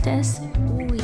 Test. Uy.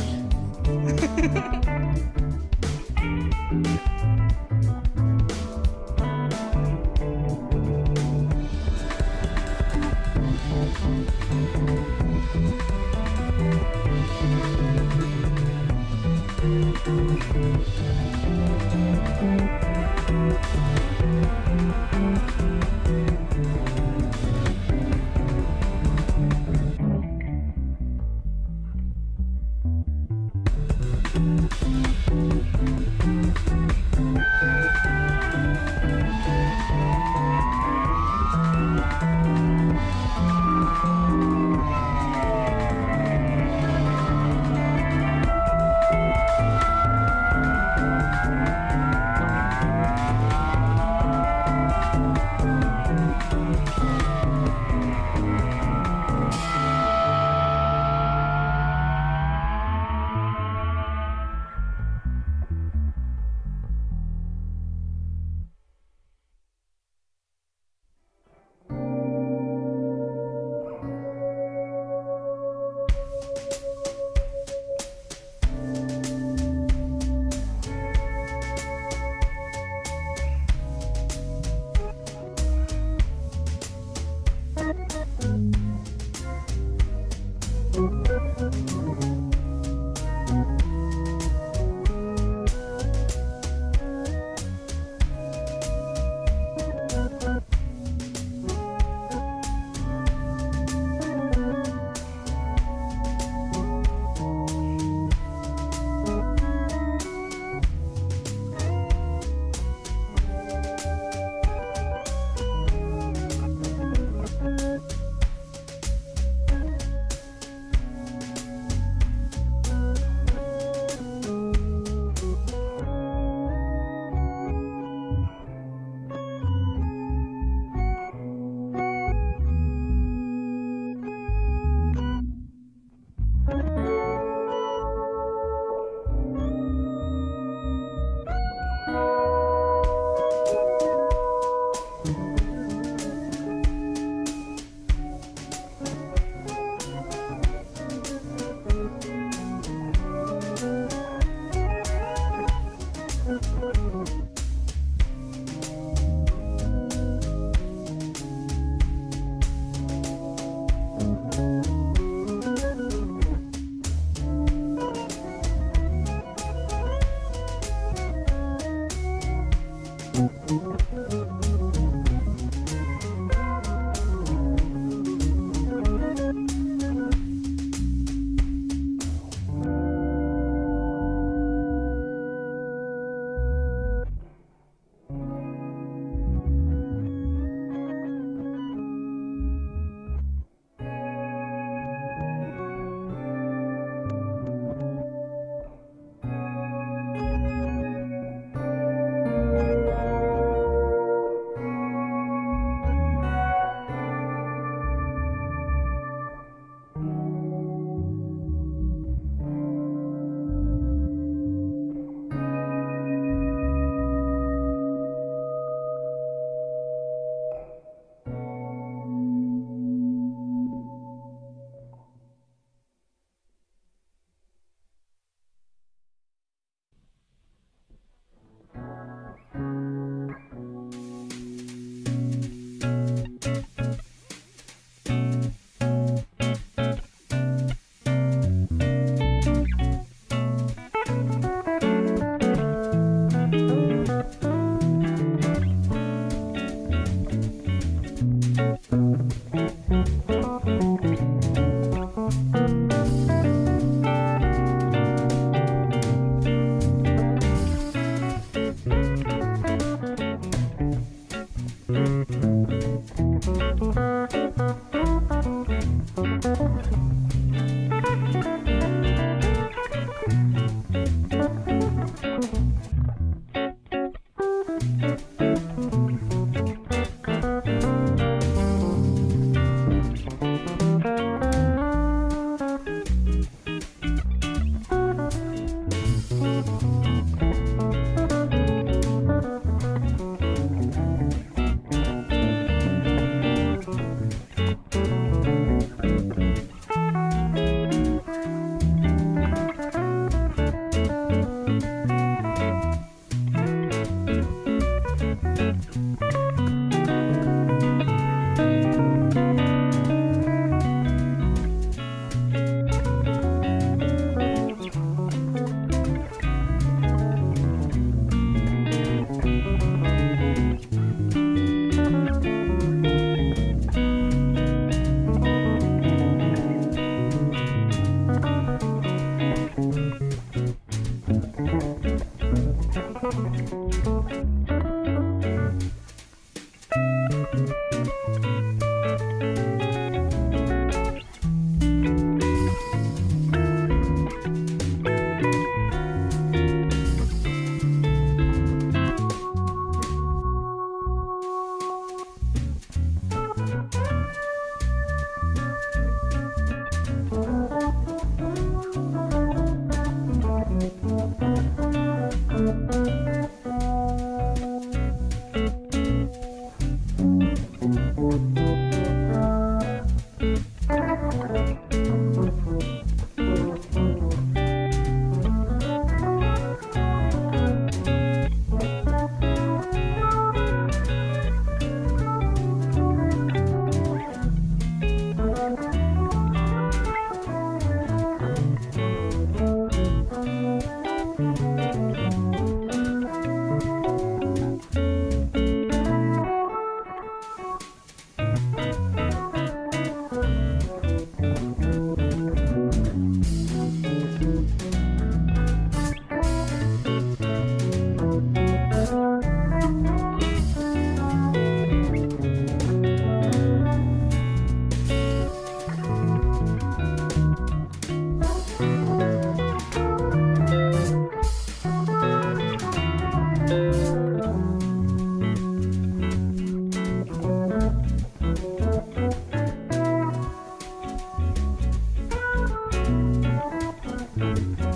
Today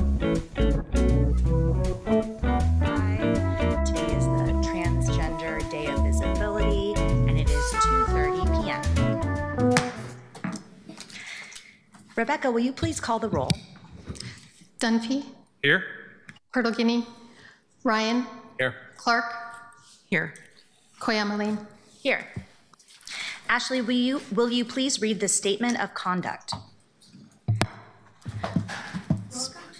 is the Transgender Day of Visibility, and it is 2:30 p.m. Rebecca, will you please call the roll? Dunphy, Here. Pertolguini, Ryan, Here. Clark, Here. Koyamaline. Here. Ashley, will you please read the statement of conduct?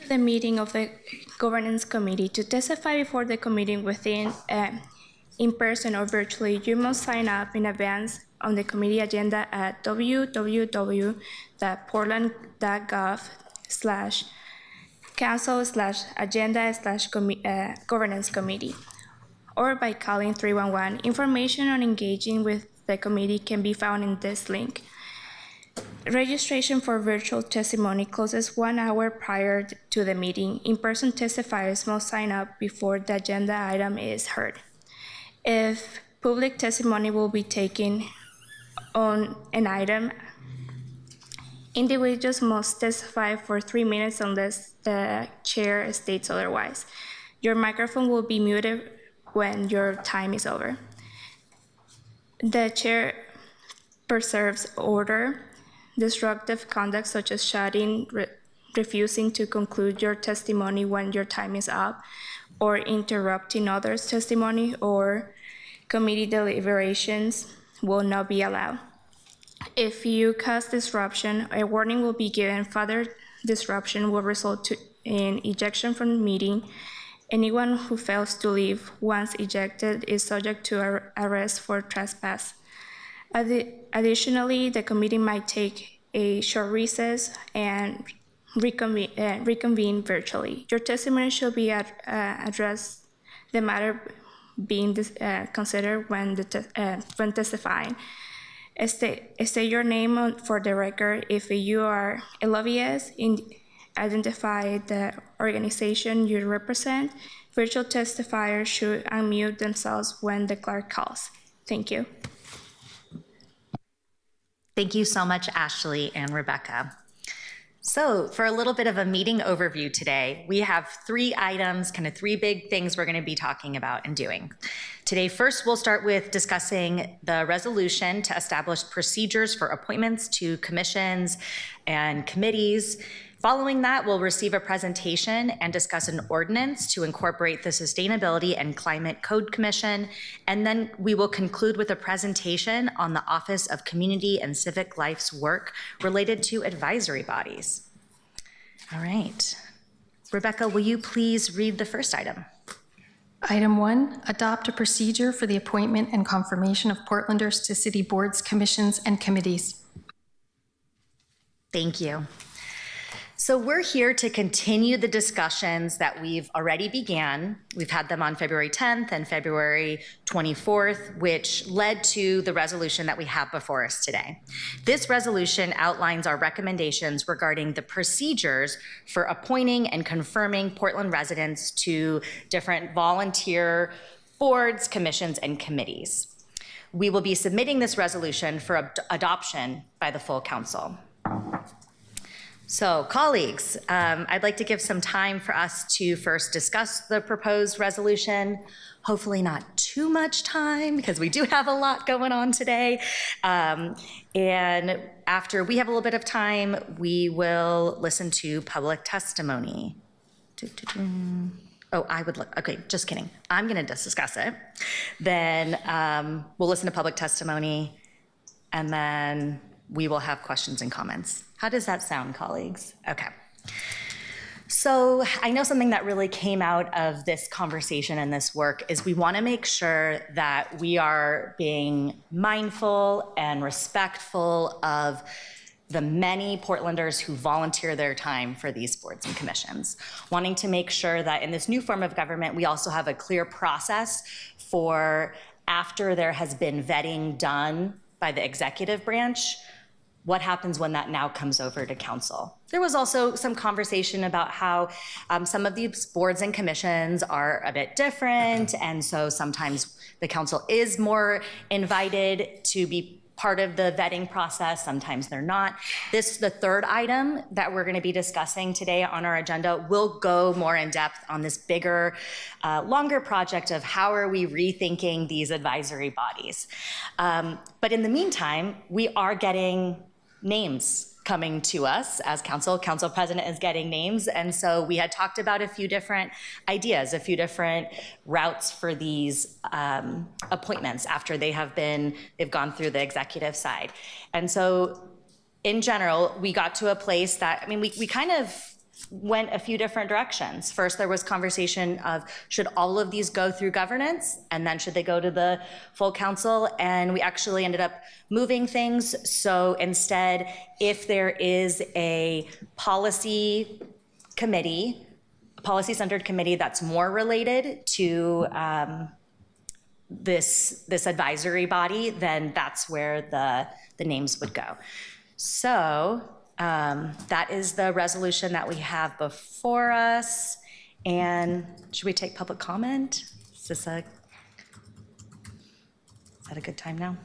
The meeting of the Governance Committee. To testify before the committee within in person or virtually, you must sign up in advance on the committee agenda at www.portland.gov/council/agenda/governance committee, or by calling 311. Information on engaging with the committee can be found in this link. Registration for virtual testimony closes 1 hour prior to the meeting. In-person testifiers must sign up before the agenda item is heard. If public testimony will be taken on an item, individuals must testify for 3 minutes unless the chair states otherwise. Your microphone will be muted when your time is over. The chair preserves order. Disruptive conduct such as shouting, refusing to conclude your testimony when your time is up, or interrupting others' testimony or committee deliberations will not be allowed. If you cause disruption, a warning will be given. Further disruption will result in ejection from the meeting. Anyone who fails to leave once ejected is subject to arrest for trespass. Additionally, the committee might take a short recess and reconvene virtually. Your testimony should be addressed the matter being considered when testifying. State your name for the record. If you are a lobbyist, identify the organization you represent. Virtual testifiers should unmute themselves when the clerk calls. Thank you. Thank you so much, Ashley and Rebecca. So for a little bit of a meeting overview today, we have 3 items, kind of 3 big things we're going to be talking about and doing. Today, first, we'll start with discussing the resolution to establish procedures for appointments to commissions and committees. Following that, we'll receive a presentation and discuss an ordinance to incorporate the Sustainability and Climate Code Commission, and then we will conclude with a presentation on the Office of Community and Civic Life's work related to advisory bodies. All right. Rebecca, will you please read the first item? Item 1, adopt a procedure for the appointment and confirmation of Portlanders to city boards, commissions, and committees. Thank you. So we're here to continue the discussions that we've already began. We've had them on February 10th and February 24th, which led to the resolution that we have before us today. This resolution outlines our recommendations regarding the procedures for appointing and confirming Portland residents to different volunteer boards, commissions, and committees. We will be submitting this resolution for adoption by the full council. So, colleagues, I'd like to give some time for us to first discuss the proposed resolution. Hopefully not too much time, because we do have a lot going on today. And after we have a little bit of time, we will listen to public testimony. Oh, I would look, okay, just kidding. I'm gonna discuss it. Then we'll listen to public testimony, and then we will have questions and comments. How does that sound, colleagues? Okay. So I know something that really came out of this conversation and this work is we want to make sure that we are being mindful and respectful of the many Portlanders who volunteer their time for these boards and commissions, wanting to make sure that in this new form of government, we also have a clear process for after there has been vetting done by the executive branch, what happens when that now comes over to council. There was also some conversation about how some of these boards and commissions are a bit different, and so sometimes the council is more invited to be part of the vetting process, sometimes they're not. The third item that we're going to be discussing today on our agenda will go more in depth on this bigger, longer project of how are we rethinking these advisory bodies. But in the meantime, we are getting names coming to us as council. Council president is getting names. And so we had talked about a few different ideas, a few different routes for these appointments after they've gone through the executive side. And so in general, we got to a place that, I mean, we kind of went a few different directions. First, there was conversation of should all of these go through governance, and then should they go to the full council? And we actually ended up moving things. So instead, if there is a policy committee, a policy-centered committee that's more related to this advisory body, then that's where the names would go. So that is the resolution that we have before us. And should we take public comment? Is that a good time now?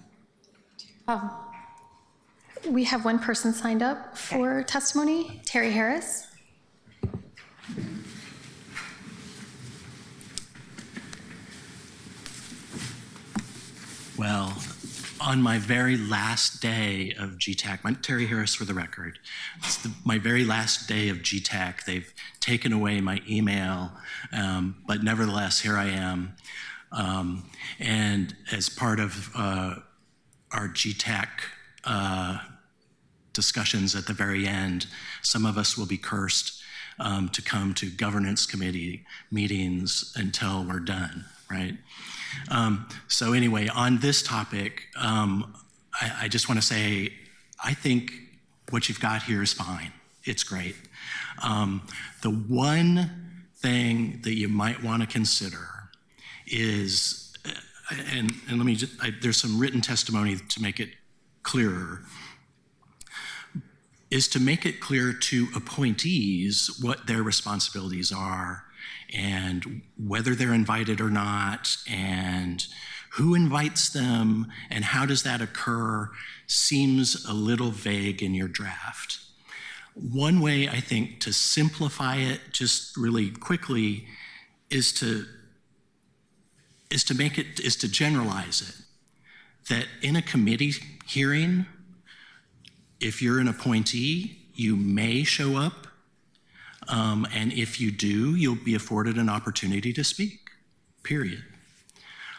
We have one person signed up for testimony, Terry Harris. Well, on my very last day of GTAC, Terry Harris for the record, my very last day of GTAC, they've taken away my email, but nevertheless, here I am. And as part of our GTAC discussions at the very end, some of us will be cursed to come to governance committee meetings until we're done, right? So anyway, on this topic, I just want to say, I think what you've got here is fine. It's great. The one thing that you might want to consider is, and let me just, there's some written testimony to make it clearer, is to make it clear to appointees what their responsibilities are and whether they're invited or not, and who invites them, and how does that occur seems a little vague in your draft. One way, I think, to simplify it just really quickly is to generalize it, that in a committee hearing, if you're an appointee, you may show up. And if you do, you'll be afforded an opportunity to speak, period.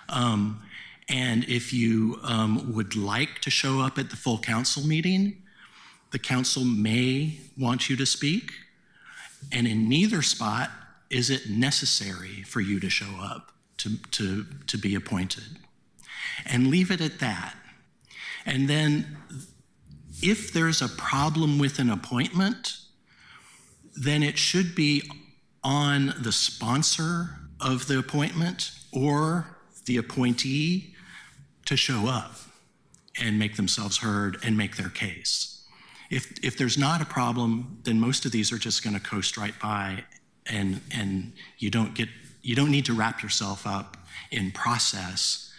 And if you would like to show up at the full council meeting, the council may want you to speak. And in neither spot is it necessary for you to show up to be appointed. And leave it at that. And then if there's a problem with an appointment, then it should be on the sponsor of the appointment or the appointee to show up and make themselves heard and make their case. If there's not a problem, then most of these are just going to coast right by, and you don't need to wrap yourself up in process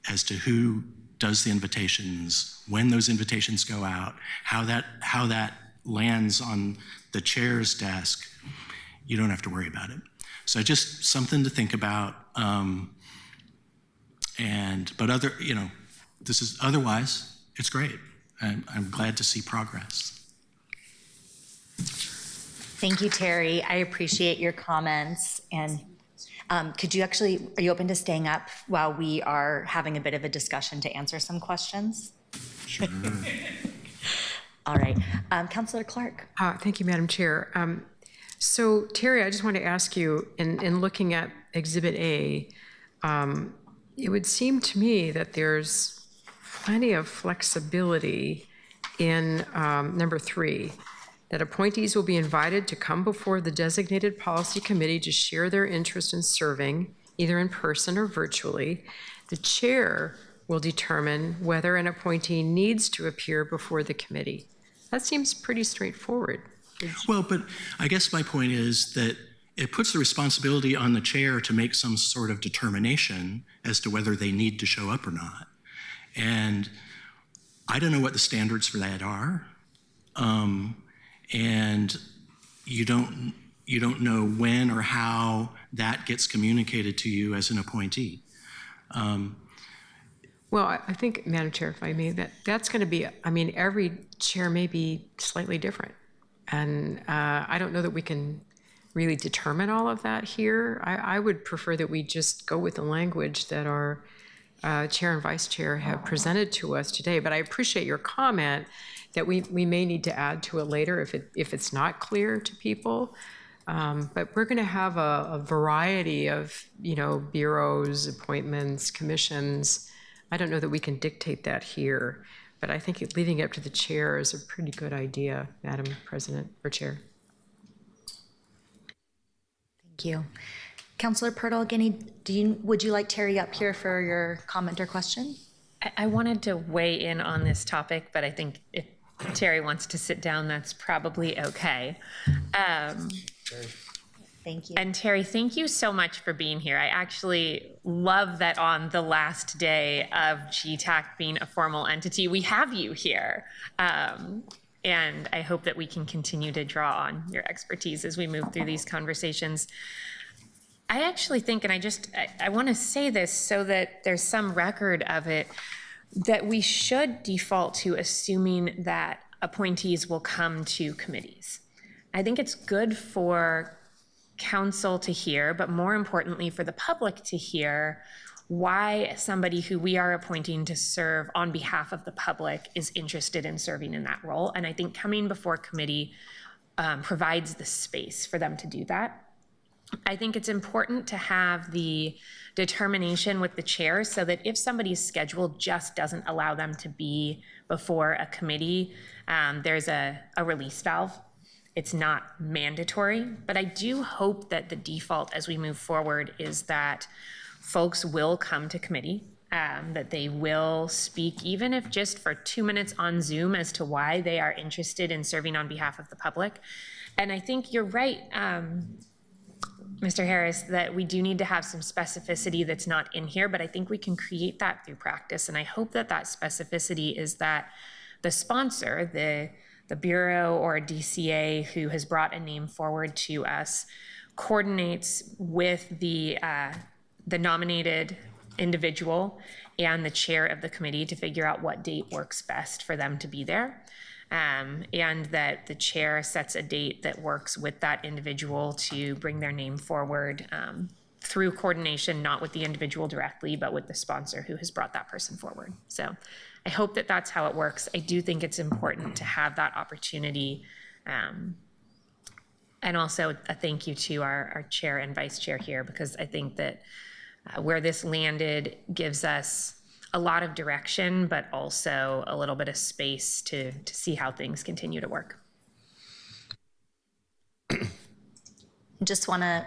as to who does the invitations, when those invitations go out, how that lands on the chair's desk. You don't have to worry about it. So just something to think about. Otherwise, it's great. I'm glad to see progress. Thank you, Terry. I appreciate your comments. And are you open to staying up while we are having a bit of a discussion to answer some questions? Sure. All right. Councilor Clark. Thank you, Madam Chair. So, Terry, I just want to ask you, in looking at Exhibit A, it would seem to me that there's plenty of flexibility in number 3, that appointees will be invited to come before the designated policy committee to share their interest in serving, either in person or virtually. The chair will determine whether an appointee needs to appear before the committee. That seems pretty straightforward. Well, but I guess my point is that it puts the responsibility on the chair to make some sort of determination as to whether they need to show up or not. And I don't know what the standards for that are. And you don't know when or how that gets communicated to you as an appointee. Well, I think, Madam Chair, if I may, that's going to be, I mean, every chair may be slightly different. And I don't know that we can really determine all of that here. I would prefer that we just go with the language that our chair and vice chair have presented to us today. But I appreciate your comment that we may need to add to it later if it's not clear to people. But we're going to have a variety of, bureaus, appointments, commissions. I don't know that we can dictate that here, but I think leaving it up to the chair is a pretty good idea, Madam President or Chair. Thank you. Councillor Purtle, would you like Terry up here for your comment or question? I wanted to weigh in on this topic, but I think if Terry wants to sit down, that's probably okay. Thank you. And Terry, thank you so much for being here. I actually love that on the last day of GTAC being a formal entity, we have you here. And I hope that we can continue to draw on your expertise as we move through these conversations. I actually think, and I want to say this so that there's some record of it, that we should default to assuming that appointees will come to committees. I think it's good for council to hear, but more importantly for the public to hear why somebody who we are appointing to serve on behalf of the public is interested in serving in that role. And I think coming before committee provides the space for them to do that. I think it's important to have the determination with the chair so that if somebody's schedule just doesn't allow them to be before a committee, there's a release valve. It's not mandatory, but I do hope that the default as we move forward is that folks will come to committee, that they will speak, even if just for 2 minutes on Zoom, as to why they are interested in serving on behalf of the public. And I think you're right, Mr. Harris, that we do need to have some specificity that's not in here, but I think we can create that through practice. And I hope that that specificity is that the sponsor, the Bureau or DCA who has brought a name forward to us, coordinates with the nominated individual and the chair of the committee to figure out what date works best for them to be there. And that the chair sets a date that works with that individual to bring their name forward through coordination, not with the individual directly, but with the sponsor who has brought that person forward. So I hope that that's how it works. I do think it's important to have that opportunity. And also a thank you to our chair and vice chair here, because I think that where this landed gives us a lot of direction, but also a little bit of space to see how things continue to work. Just want to,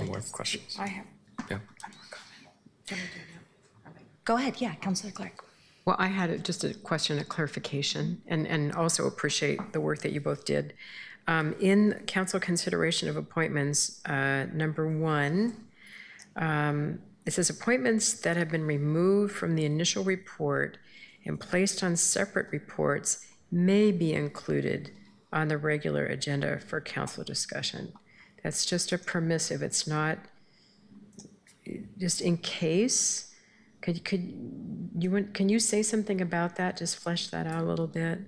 More questions? I have Yeah. go ahead. Yeah, Councillor Clark. Well, I had just a question, a clarification, and also appreciate the work that you both did. In council consideration of appointments, number 1, it says appointments that have been removed from the initial report and placed on separate reports may be included on the regular agenda for council discussion. That's just a permissive. It's not just in case. Can you say something about that? Just flesh that out a little bit.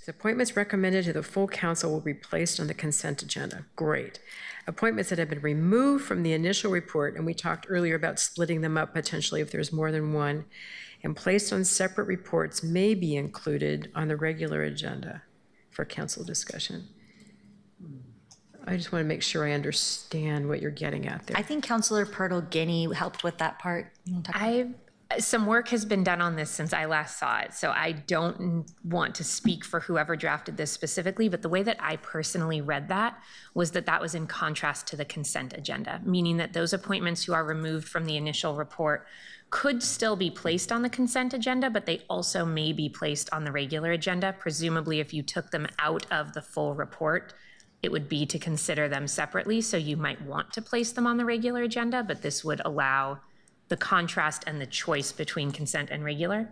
The appointments recommended to the full council will be placed on the consent agenda. Great. Appointments that have been removed from the initial report, and we talked earlier about splitting them up potentially if there's more than one, and placed on separate reports may be included on the regular agenda for council discussion. I just want to make sure I understand what you're getting at there. I think Councillor Purtle-Guinea helped with that part. You want to talk about Some work has been done on this since I last saw it, so I don't want to speak for whoever drafted this specifically, but the way that I personally read that was that that was in contrast to the consent agenda, meaning that those appointments who are removed from the initial report could still be placed on the consent agenda, but they also may be placed on the regular agenda. Presumably, if you took them out of the full report, it would be to consider them separately, so you might want to place them on the regular agenda, but this would allow the contrast and the choice between consent and regular.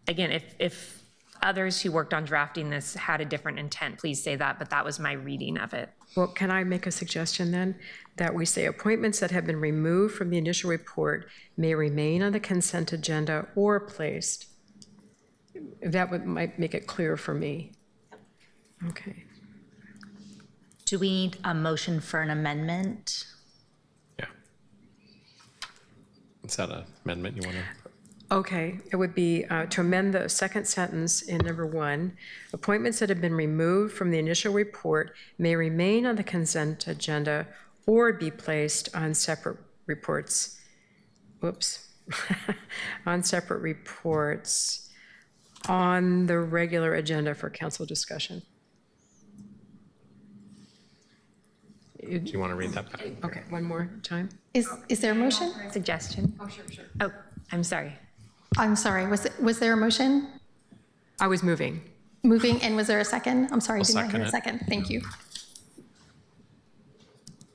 again, if others who worked on drafting this had a different intent, please say that, but that was my reading of it. Well, can I make a suggestion then? That we say appointments that have been removed from the initial report may remain on the consent agenda or placed. Might make it clear for me. Okay. Do we need a motion for an amendment? Yeah. Is that an amendment you want to? Okay, it would be to amend the second sentence in number 1. Appointments that have been removed from the initial report may remain on the consent agenda or be placed on separate reports. Whoops. On separate reports on the regular agenda for council discussion. Do you want to read that back? Okay, one more time. Is there a motion? Suggestion? Oh, sure. Oh, I'm sorry. I'm sorry, was there a motion? I was moving. Moving, and was there a second? I'm sorry, I I'll did not hear a second second. Thank you.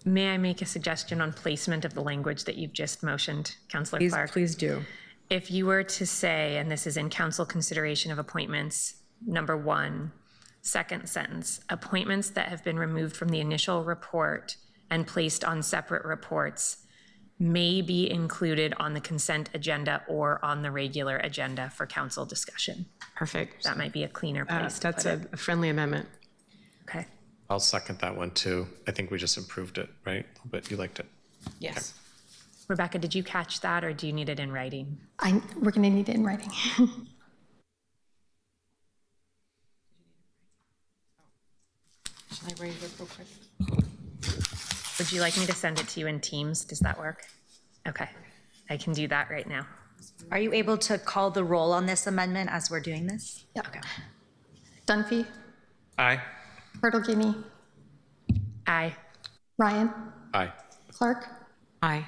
May I make a suggestion on placement of the language that you've just motioned, Councillor Please, Clark? please do. If you were to say, and this is in council consideration of appointments, number 1, second sentence, appointments that have been removed from the initial report and placed on separate reports may be included on the consent agenda or on the regular agenda for council discussion. Perfect. That might be a cleaner place to That's put it. a friendly amendment. Okay. I'll second that one too. I think we just improved it, right? But you liked it. Yes. Rebecca, did you catch that, or do you need it in writing? We're going to need it in writing. Shall I raise it real quick? Would you like me to send it to you in Teams? Does that work? Okay, I can do that right now. Are you able to call the roll on this amendment as we're doing this? Yeah. Dunphy, Aye. Bertolini, Aye. Ryan, Aye. Clark, Aye.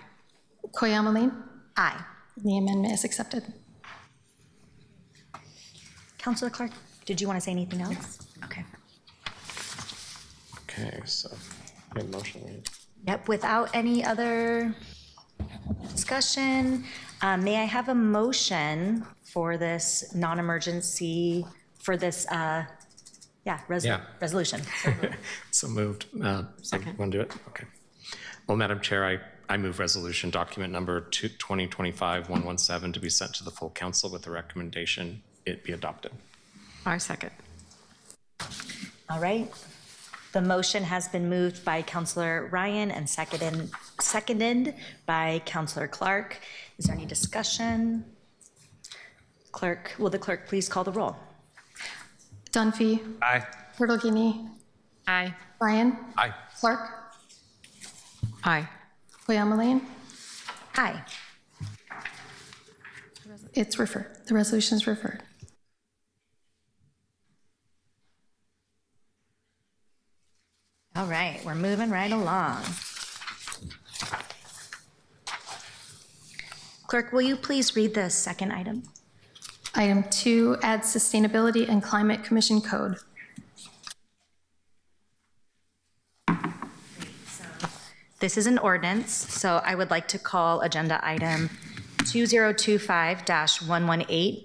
Koyamaline. Aye. The amendment is accepted. Councillor Clark, did you want to say anything else? Okay. Okay, so made motion. Right? Yep, without any other discussion, may I have a motion for this non-emergency, for this, resolution? So moved. Second. Want to do it? Okay. Well, Madam Chair, I move resolution document number 2025-117 to be sent to the full council with the recommendation it be adopted. I second. All right. The motion has been moved by Councillor Ryan and seconded by Councillor Clark. Is there any discussion? Will the clerk please call the roll? Dunphy, Aye. Bertolini, Aye. Ryan, Aye. Clark, Aye. Koyamaline. Aye. It's referred. The resolution is referred. All right, we're moving right along. Clerk, will you please read the second item? Item 2, add Sustainability and Climate Commission Code. This is an ordinance, so I would like to call agenda item 2025-118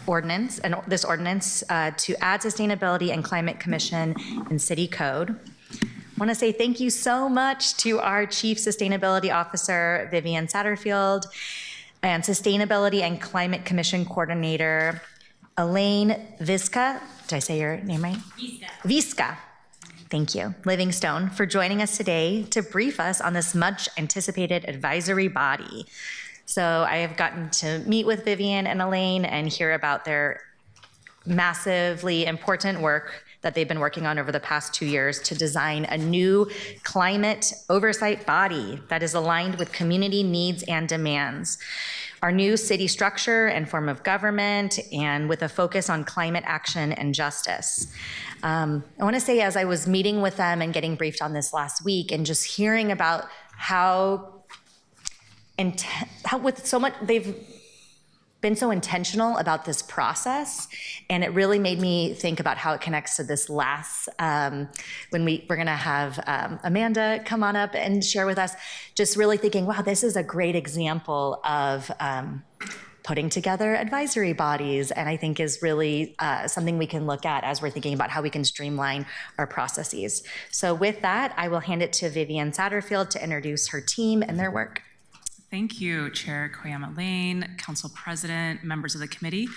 ordinance, and this ordinance to add Sustainability and Climate Commission in City Code. I want to say thank you so much to our Chief Sustainability Officer, Vivian Satterfield, and Sustainability and Climate Commission Coordinator, Elaine Visca. Did I say your name right? Visca. Thank you, Livingstone, for joining us today to brief us on this much anticipated advisory body. So I have gotten to meet with Vivian and Elaine and hear about their massively important work that they've been working on over the past 2 years to design a new climate oversight body that is aligned with community needs and demands. Our new city structure and form of government, and with a focus on climate action and justice. I want to say, as I was meeting with them and getting briefed on this last week, and just hearing about how with so much, they've been so intentional about this process, and it really made me think about how it connects to this last, when we're gonna have Amanda come on up and share with us, just really thinking, wow, this is a great example of putting together advisory bodies, and I think is really something we can look at as we're thinking about how we can streamline our processes. So with that, I will hand it to Vivian Satterfield to introduce her team and their work. Thank you, Chair Koyama Lane, Council President, members of the committee.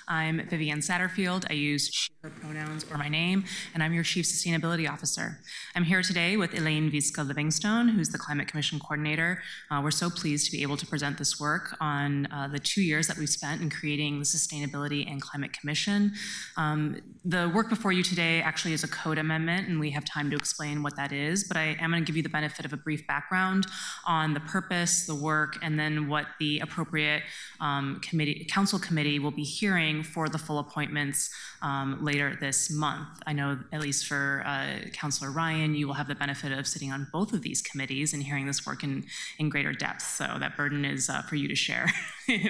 I'm Vivian Satterfield. I use she, her pronouns, or my name, and I'm your Chief Sustainability Officer. I'm here today with Elaine Vizca Livingstone, who's the Climate Commission Coordinator. We're so pleased to be able to present this work on the 2 years that we've spent in creating the Sustainability and Climate Commission. The work before you today actually is a code amendment, and we have time to explain what that is, but I am going to give you the benefit of a brief background on the purpose, the work, and then what the appropriate council committee will be hearing for the full appointments later this month. I know, at least for Councilor Ryan, you will have the benefit of sitting on both of these committees and hearing this work in greater depth. So that burden is for you to share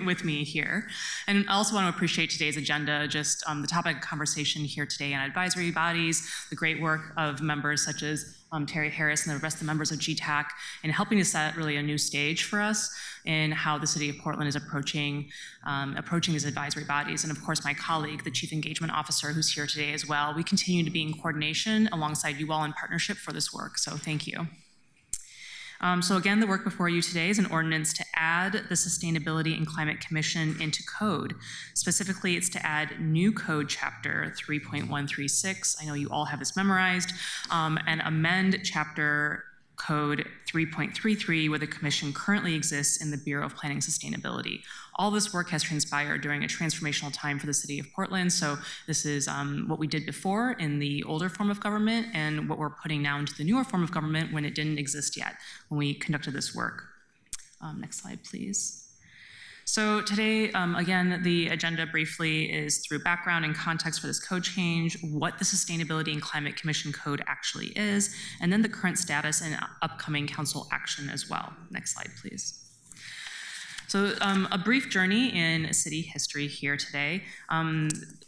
with me here. And I also want to appreciate today's agenda, just the topic of conversation here today on advisory bodies, the great work of members such as Terry Harris and the rest of the members of GTAC in helping to set really a new stage for us in how the City of Portland is approaching these advisory bodies. And of course, my colleague, the Chief Engagement Officer, who's here today as well. We continue to be in coordination alongside you all in partnership for this work, so thank you. So again, the work before you today is an ordinance to add the Sustainability and Climate Commission into code. Specifically, it's to add new code chapter 3.136. I know you all have this memorized, and amend chapter code 3.33, where the commission currently exists in the Bureau of Planning Sustainability. All this work has transpired during a transformational time for the City of Portland. So this is what we did before in the older form of government and what we're putting now into the newer form of government when it didn't exist yet, when we conducted this work. Next slide, please. So today, again, the agenda briefly is through background and context for this code change, what the Sustainability and Climate Commission Code actually is, and then the current status and upcoming council action as well. Next slide, please. So a brief journey in city history here today.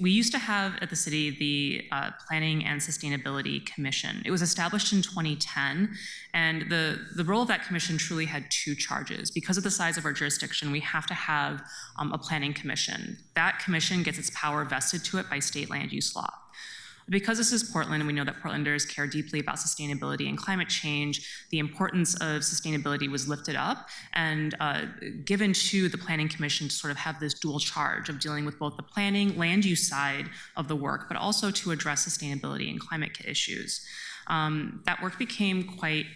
We used to have at the city the Planning and Sustainability Commission. It was established in 2010, and the role of that commission truly had two charges. Because of the size of our jurisdiction, we have to have a planning commission. That commission gets its power vested to it by state land use law. Because this is Portland, and we know that Portlanders care deeply about sustainability and climate change, the importance of sustainability was lifted up and given to the Planning Commission to sort of have this dual charge of dealing with both the planning, land use side of the work, but also to address sustainability and climate issues. That work became quite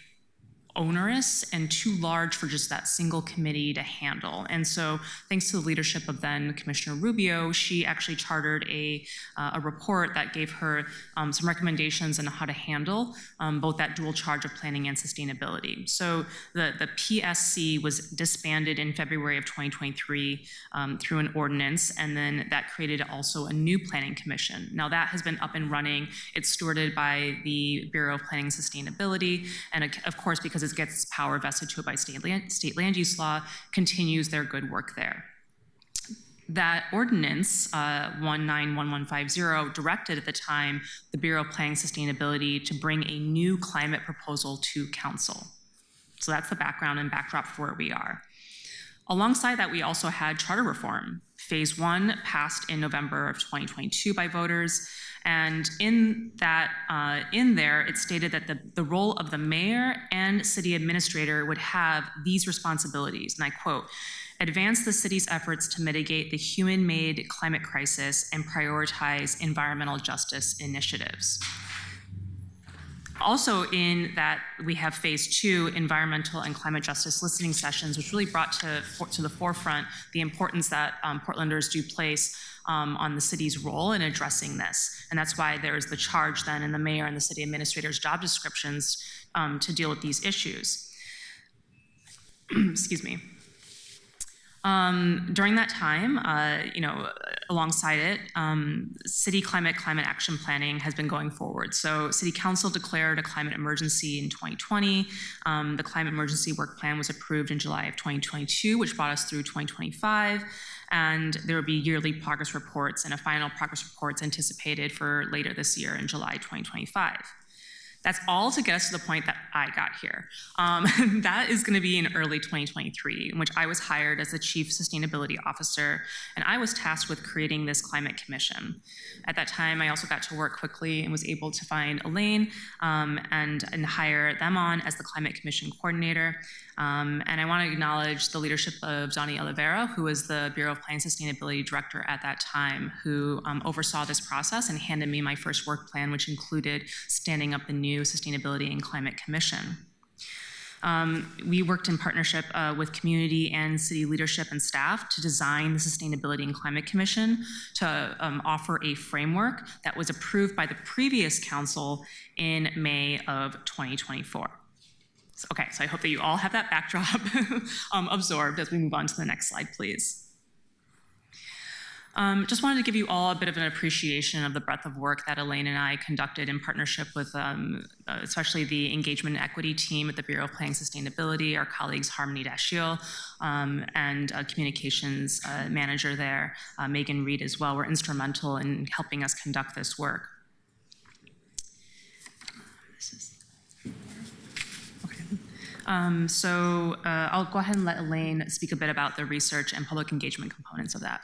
onerous and too large for just that single committee to handle. And so thanks to the leadership of then Commissioner Rubio, she actually chartered a report that gave her some recommendations on how to handle both that dual charge of planning and sustainability. So the PSC was disbanded in February of 2023 through an ordinance, and then that created also a new planning commission. Now that has been up and running. It's stewarded by the Bureau of Planning and Sustainability, and of course, because it gets its power vested to it by state land use law, continues their good work there. That ordinance, 191150, directed at the time the Bureau of Planning and Sustainability to bring a new climate proposal to council. So that's the background and backdrop for where we are. Alongside that, we also had charter reform. Phase 1 passed in November of 2022 by voters. And in that, in there, it stated that the role of the mayor and city administrator would have these responsibilities, and I quote, advance the city's efforts to mitigate the human-made climate crisis and prioritize environmental justice initiatives. Also in that, we have phase 2, environmental and climate justice listening sessions, which really brought to the forefront the importance that Portlanders do place on the city's role in addressing this. And that's why there's the charge then in the mayor and the city administrator's job descriptions to deal with these issues. Excuse me. During that time, alongside it, city climate action planning has been going forward. So City Council declared a climate emergency in 2020. The climate emergency work plan was approved in July of 2022, which brought us through 2025. And there will be yearly progress reports and a final progress report anticipated for later this year in July 2025. That's all to get us to the point that I got here. That is going to be in early 2023, in which I was hired as the Chief Sustainability Officer, and I was tasked with creating this Climate Commission. At that time, I also got to work quickly and was able to find Elaine and hire them on as the Climate Commission Coordinator. And I want to acknowledge the leadership of Johnny Oliveira, who was the Bureau of Planning Sustainability Director at that time, who oversaw this process and handed me my first work plan, which included standing up the new Sustainability and Climate Commission. We worked in partnership with community and city leadership and staff to design the Sustainability and Climate Commission to offer a framework that was approved by the previous council in May of 2024. Okay, so I hope that you all have that backdrop absorbed as we move on to the next slide, please. Just wanted to give you all a bit of an appreciation of the breadth of work that Elaine and I conducted in partnership with especially the Engagement and Equity team at the Bureau of Planning Sustainability, our colleagues Harmony Dashiell and Communications Manager there, Megan Reed as well, were instrumental in helping us conduct this work. I'll go ahead and let Elaine speak a bit about the research and public engagement components of that.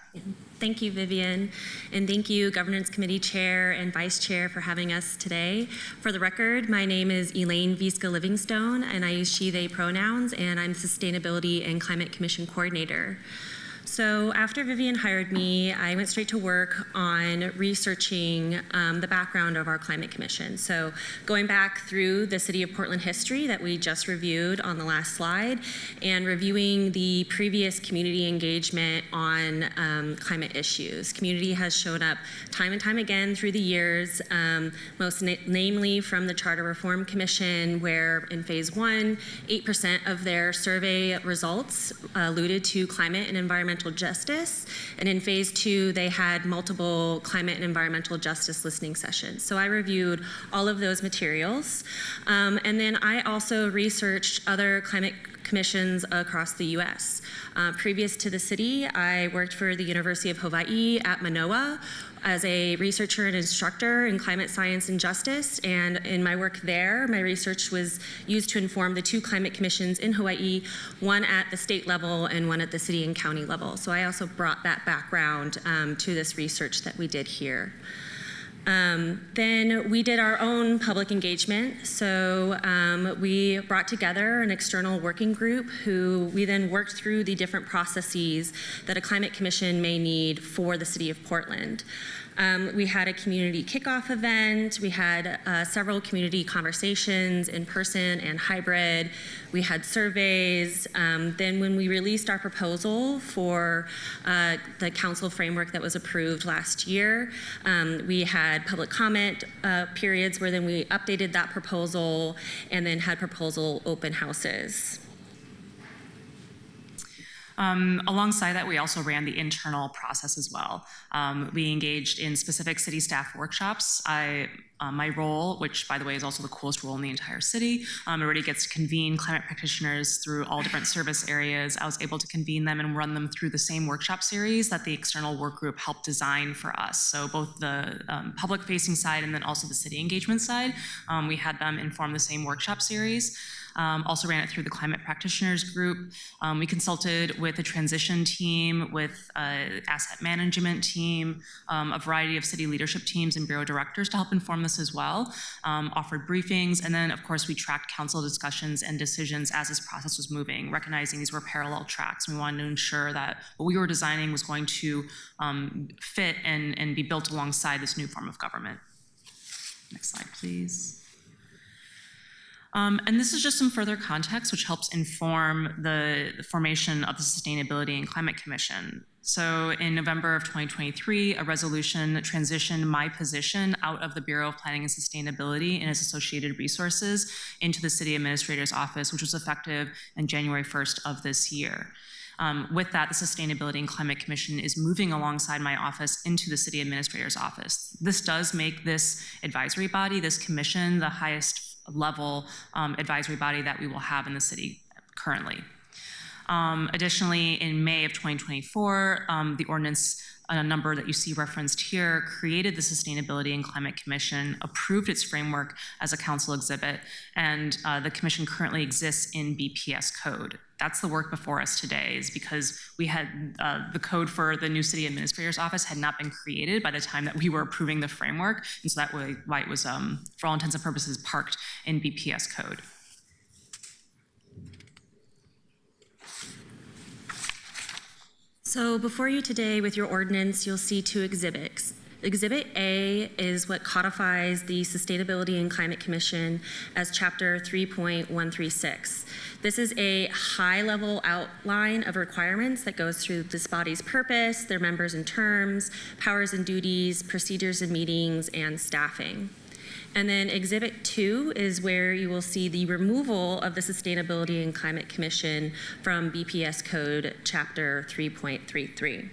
Thank you, Vivian, and thank you, Governance Committee Chair and Vice Chair, for having us today. For the record, my name is Elaine Vizca Livingstone, and I use she, they pronouns, and I'm Sustainability and Climate Commission Coordinator. So after Vivian hired me, I went straight to work on researching the background of our Climate Commission. So going back through the City of Portland history that we just reviewed on the last slide, and reviewing the previous community engagement on climate issues. Community has shown up time and time again through the years, most namely from the Charter Reform Commission, where in phase 1, 8% of their survey results alluded to climate and environmental justice, and in phase 2 they had multiple climate and environmental justice listening sessions. So I reviewed all of those materials, and then I also researched other climate commissions across the U.S. Previous to the city, I worked for the University of Hawaii at Manoa as a researcher and instructor in climate science and justice, and in my work there, my research was used to inform the 2 climate commissions in Hawaii, one at the state level and one at the city and county level. So I also brought that background to this research that we did here. Then we did our own public engagement. So we brought together an external working group who we then worked through the different processes that a climate commission may need for the city of Portland. We had a community kickoff event. We had several community conversations in person and hybrid. We had surveys. Then when we released our proposal for the council framework that was approved last year, we had public comment periods where then we updated that proposal and then had proposal open houses. Alongside that, we also ran the internal process as well. We engaged in specific city staff workshops. My role, which by the way is also the coolest role in the entire city, already gets to convene climate practitioners through all different service areas. I was able to convene them and run them through the same workshop series that the external work group helped design for us. So both the public-facing side and then also the city engagement side, we had them inform the same workshop series. Also ran it through the climate practitioners group. We consulted with a transition team, with an asset management team, a variety of city leadership teams and bureau directors to help inform this as well, offered briefings, and then of course we tracked council discussions and decisions as this process was moving, recognizing these were parallel tracks. We wanted to ensure that what we were designing was going to fit and be built alongside this new form of government. Next slide, please. And this is just some further context which helps inform the formation of the Sustainability and Climate Commission. So in November of 2023, a resolution transitioned my position out of the Bureau of Planning and Sustainability and its associated resources into the City Administrator's Office, which was effective on January 1st of this year. With that, the Sustainability and Climate Commission is moving alongside my office into the City Administrator's Office. This does make this advisory body, this commission, the highest level advisory body that we will have in the city currently. Additionally, in May of 2024, the ordinance number that you see referenced here created the Sustainability and Climate Commission, approved its framework as a council exhibit, and the commission currently exists in BPS code. That's the work before us today, is because we had the code for the new city administrator's office had not been created by the time that we were approving the framework, and so that was why it was, for all intents and purposes, parked in BPS code. So before you today with your ordinance, you'll see two exhibits. Exhibit A is what codifies the Sustainability and Climate Commission as Chapter 3.136. This is a high-level outline of requirements that goes through this body's purpose, their members and terms, powers and duties, procedures and meetings, and staffing. And then Exhibit 2 is where you will see the removal of the Sustainability and Climate Commission from BPS Code Chapter 3.33.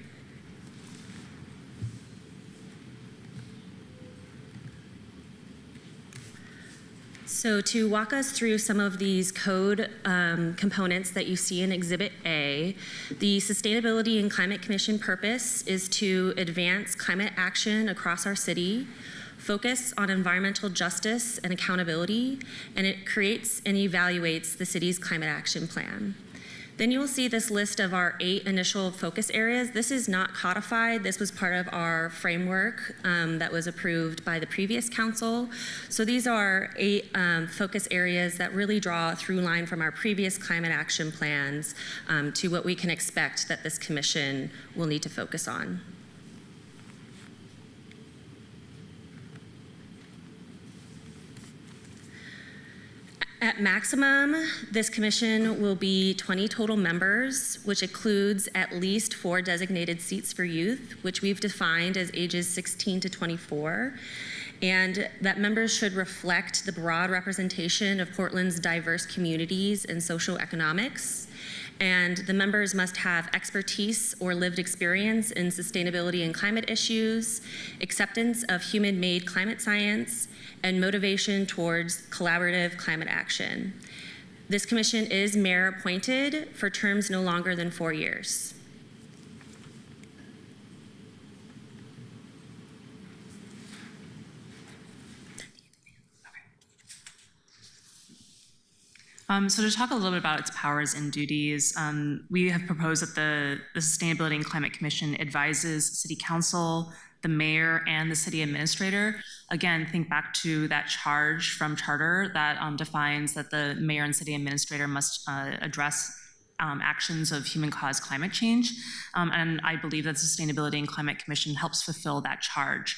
So to walk us through some of these code components that you see in Exhibit A, the Sustainability and Climate Commission purpose is to advance climate action across our city, focus on environmental justice and accountability, and it creates and evaluates the city's climate action plan. Then you will see this list of our 8 initial focus areas. This is not codified. This was part of our framework that was approved by the previous council. So these are 8 focus areas that really draw a through line from our previous climate action plans to what we can expect that this commission will need to focus on. At maximum, this commission will be 20 total members, which includes at least 4 designated seats for youth, which we've defined as ages 16 to 24. And that members should reflect the broad representation of Portland's diverse communities and socioeconomics. And the members must have expertise or lived experience in sustainability and climate issues, acceptance of human-made climate science, and motivation towards collaborative climate action. This commission is mayor appointed for terms no longer than 4 years. So to talk a little bit about its powers and duties, we have proposed that the Sustainability and Climate Commission advises City Council, the mayor, and the city administrator. Again, think back to that charge from charter that defines that the mayor and city administrator must address actions of human-caused climate change. And I believe that the Sustainability and Climate Commission helps fulfill that charge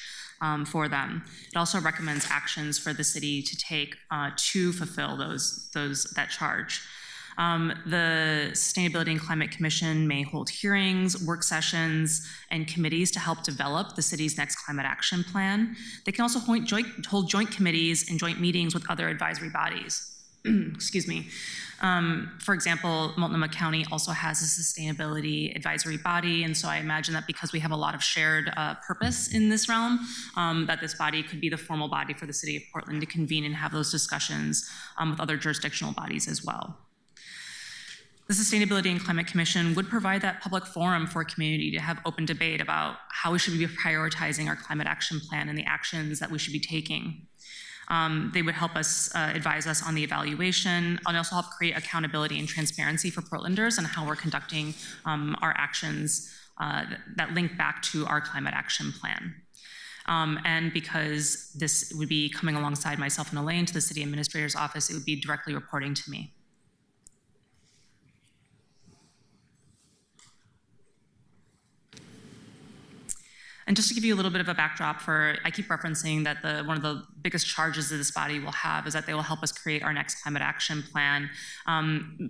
for them. It also recommends actions for the city to take to fulfill that charge. The Sustainability and Climate Commission may hold hearings, work sessions, and committees to help develop the city's next climate action plan. They can also hold joint committees and joint meetings with other advisory bodies. Excuse me. For example, Multnomah County also has a sustainability advisory body, and so I imagine that because we have a lot of shared purpose in this realm, that this body could be the formal body for the city of Portland to convene and have those discussions with other jurisdictional bodies as well. The Sustainability and Climate Commission would provide that public forum for a community to have open debate about how we should be prioritizing our climate action plan and the actions that we should be taking. They would help us advise us on the evaluation and also help create accountability and transparency for Portlanders and how we're conducting our actions that link back to our climate action plan. And because this would be coming alongside myself and Elaine to the city administrator's office, it would be directly reporting to me. And just to give you a little bit of a backdrop I keep referencing that one of the biggest charges that this body will have is that they will help us create our next climate action plan.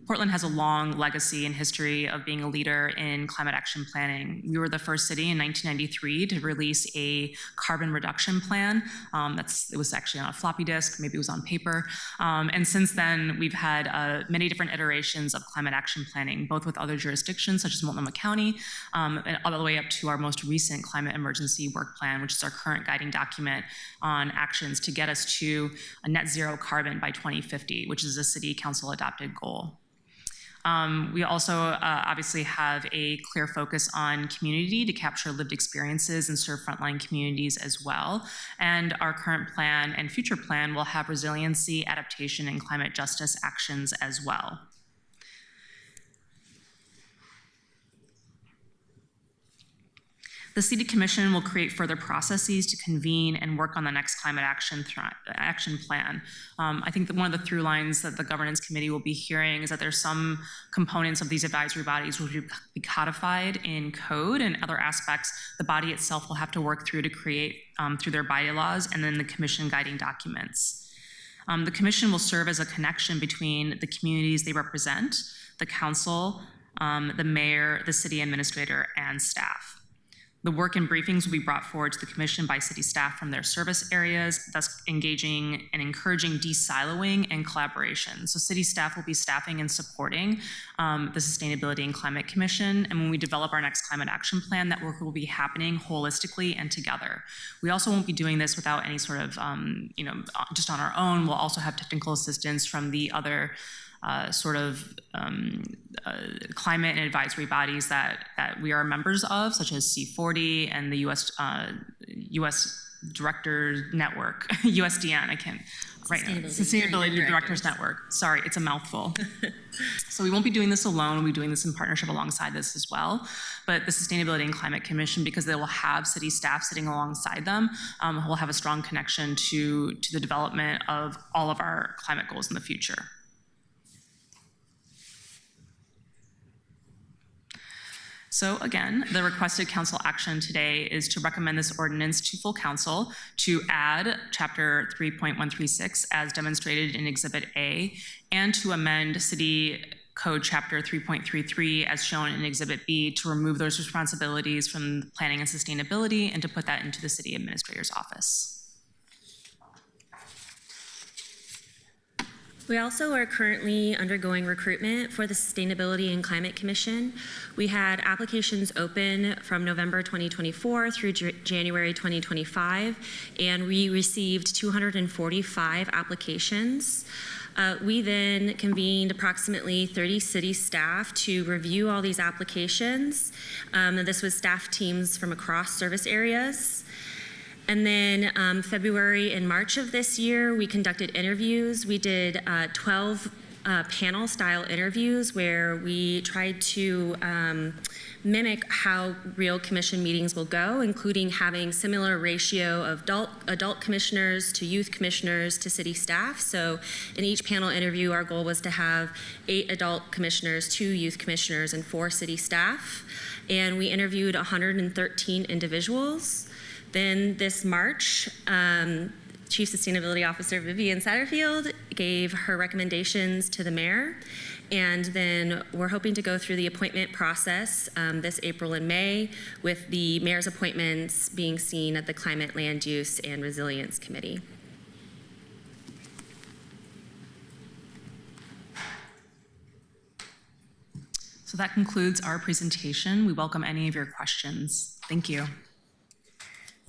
Portland has a long legacy and history of being a leader in climate action planning. We were the first city in 1993 to release a carbon reduction plan. It was actually on a floppy disk, maybe it was on paper. And since then, we've had many different iterations of climate action planning, both with other jurisdictions such as Multnomah County, and all the way up to our most recent climate emergency work plan, which is our current guiding document on actions to get us to a net zero carbon by 2050, which is a city council adopted goal. We also obviously have a clear focus on community to capture lived experiences and serve frontline communities as well. And our current plan and future plan will have resiliency, adaptation, and climate justice actions as well. The City Commission will create further processes to convene and work on the next climate action plan. I think that one of the through lines that the Governance Committee will be hearing is that there's some components of these advisory bodies will be codified in code, and other aspects the body itself will have to work through to create through their bylaws and then the Commission guiding documents. The Commission will serve as a connection between the communities they represent, the Council, the Mayor, the City Administrator, and staff. The work and briefings will be brought forward to the Commission by city staff from their service areas, thus engaging and encouraging de-siloing and collaboration. So city staff will be staffing and supporting the Sustainability and Climate Commission. And when we develop our next climate action plan, that work will be happening holistically and together. We also won't be doing this without any sort of, just on our own. We'll also have technical assistance from the other climate and advisory bodies that we are members of, such as C40 and the U.S. Director Network, USDN, I can't, right now, Sustainability Directors Network. Sorry, it's a mouthful. So we won't be doing this alone, we'll be doing this in partnership alongside this as well. But the Sustainability and Climate Commission, because they will have city staff sitting alongside them, will have a strong connection to the development of all of our climate goals in the future. So again, the requested council action today is to recommend this ordinance to full council to add chapter 3.136 as demonstrated in Exhibit A, and to amend City Code chapter 3.33 as shown in Exhibit B to remove those responsibilities from planning and sustainability and to put that into the city administrator's office. We also are currently undergoing recruitment for the Sustainability and Climate Commission. We had applications open from November 2024 through January 2025, and we received 245 applications. We then convened approximately 30 city staff to review all these applications. This was staff teams from across service areas. And then February and March of this year, we conducted interviews. We did 12 panel style interviews where we tried to mimic how real commission meetings will go, including having similar ratio of adult commissioners to youth commissioners to city staff. So in each panel interview, our goal was to have 8 adult commissioners, 2 youth commissioners, and 4 city staff. And we interviewed 113 individuals. Then this March, Chief Sustainability Officer Vivian Satterfield gave her recommendations to the mayor. And then we're hoping to go through the appointment process this April and May, with the mayor's appointments being seen at the Climate, Land Use, and Resilience Committee. So that concludes our presentation. We welcome any of your questions. Thank you.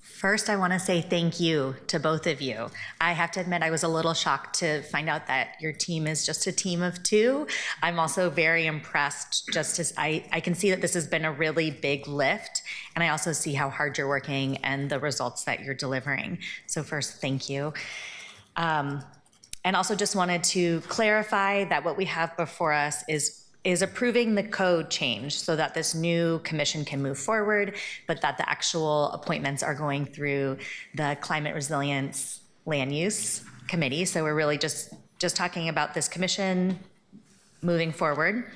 First, I want to say thank you to both of you. I have to admit I was a little shocked to find out that your team is just a team of 2. I'm also very impressed, just as I can see that this has been a really big lift, and I also see how hard you're working and the results that you're delivering. So first, thank you. And also just wanted to clarify that what we have before us is approving the code change so that this new commission can move forward, but that the actual appointments are going through the Climate Resilience Land Use Committee. So we're really just talking about this commission moving forward.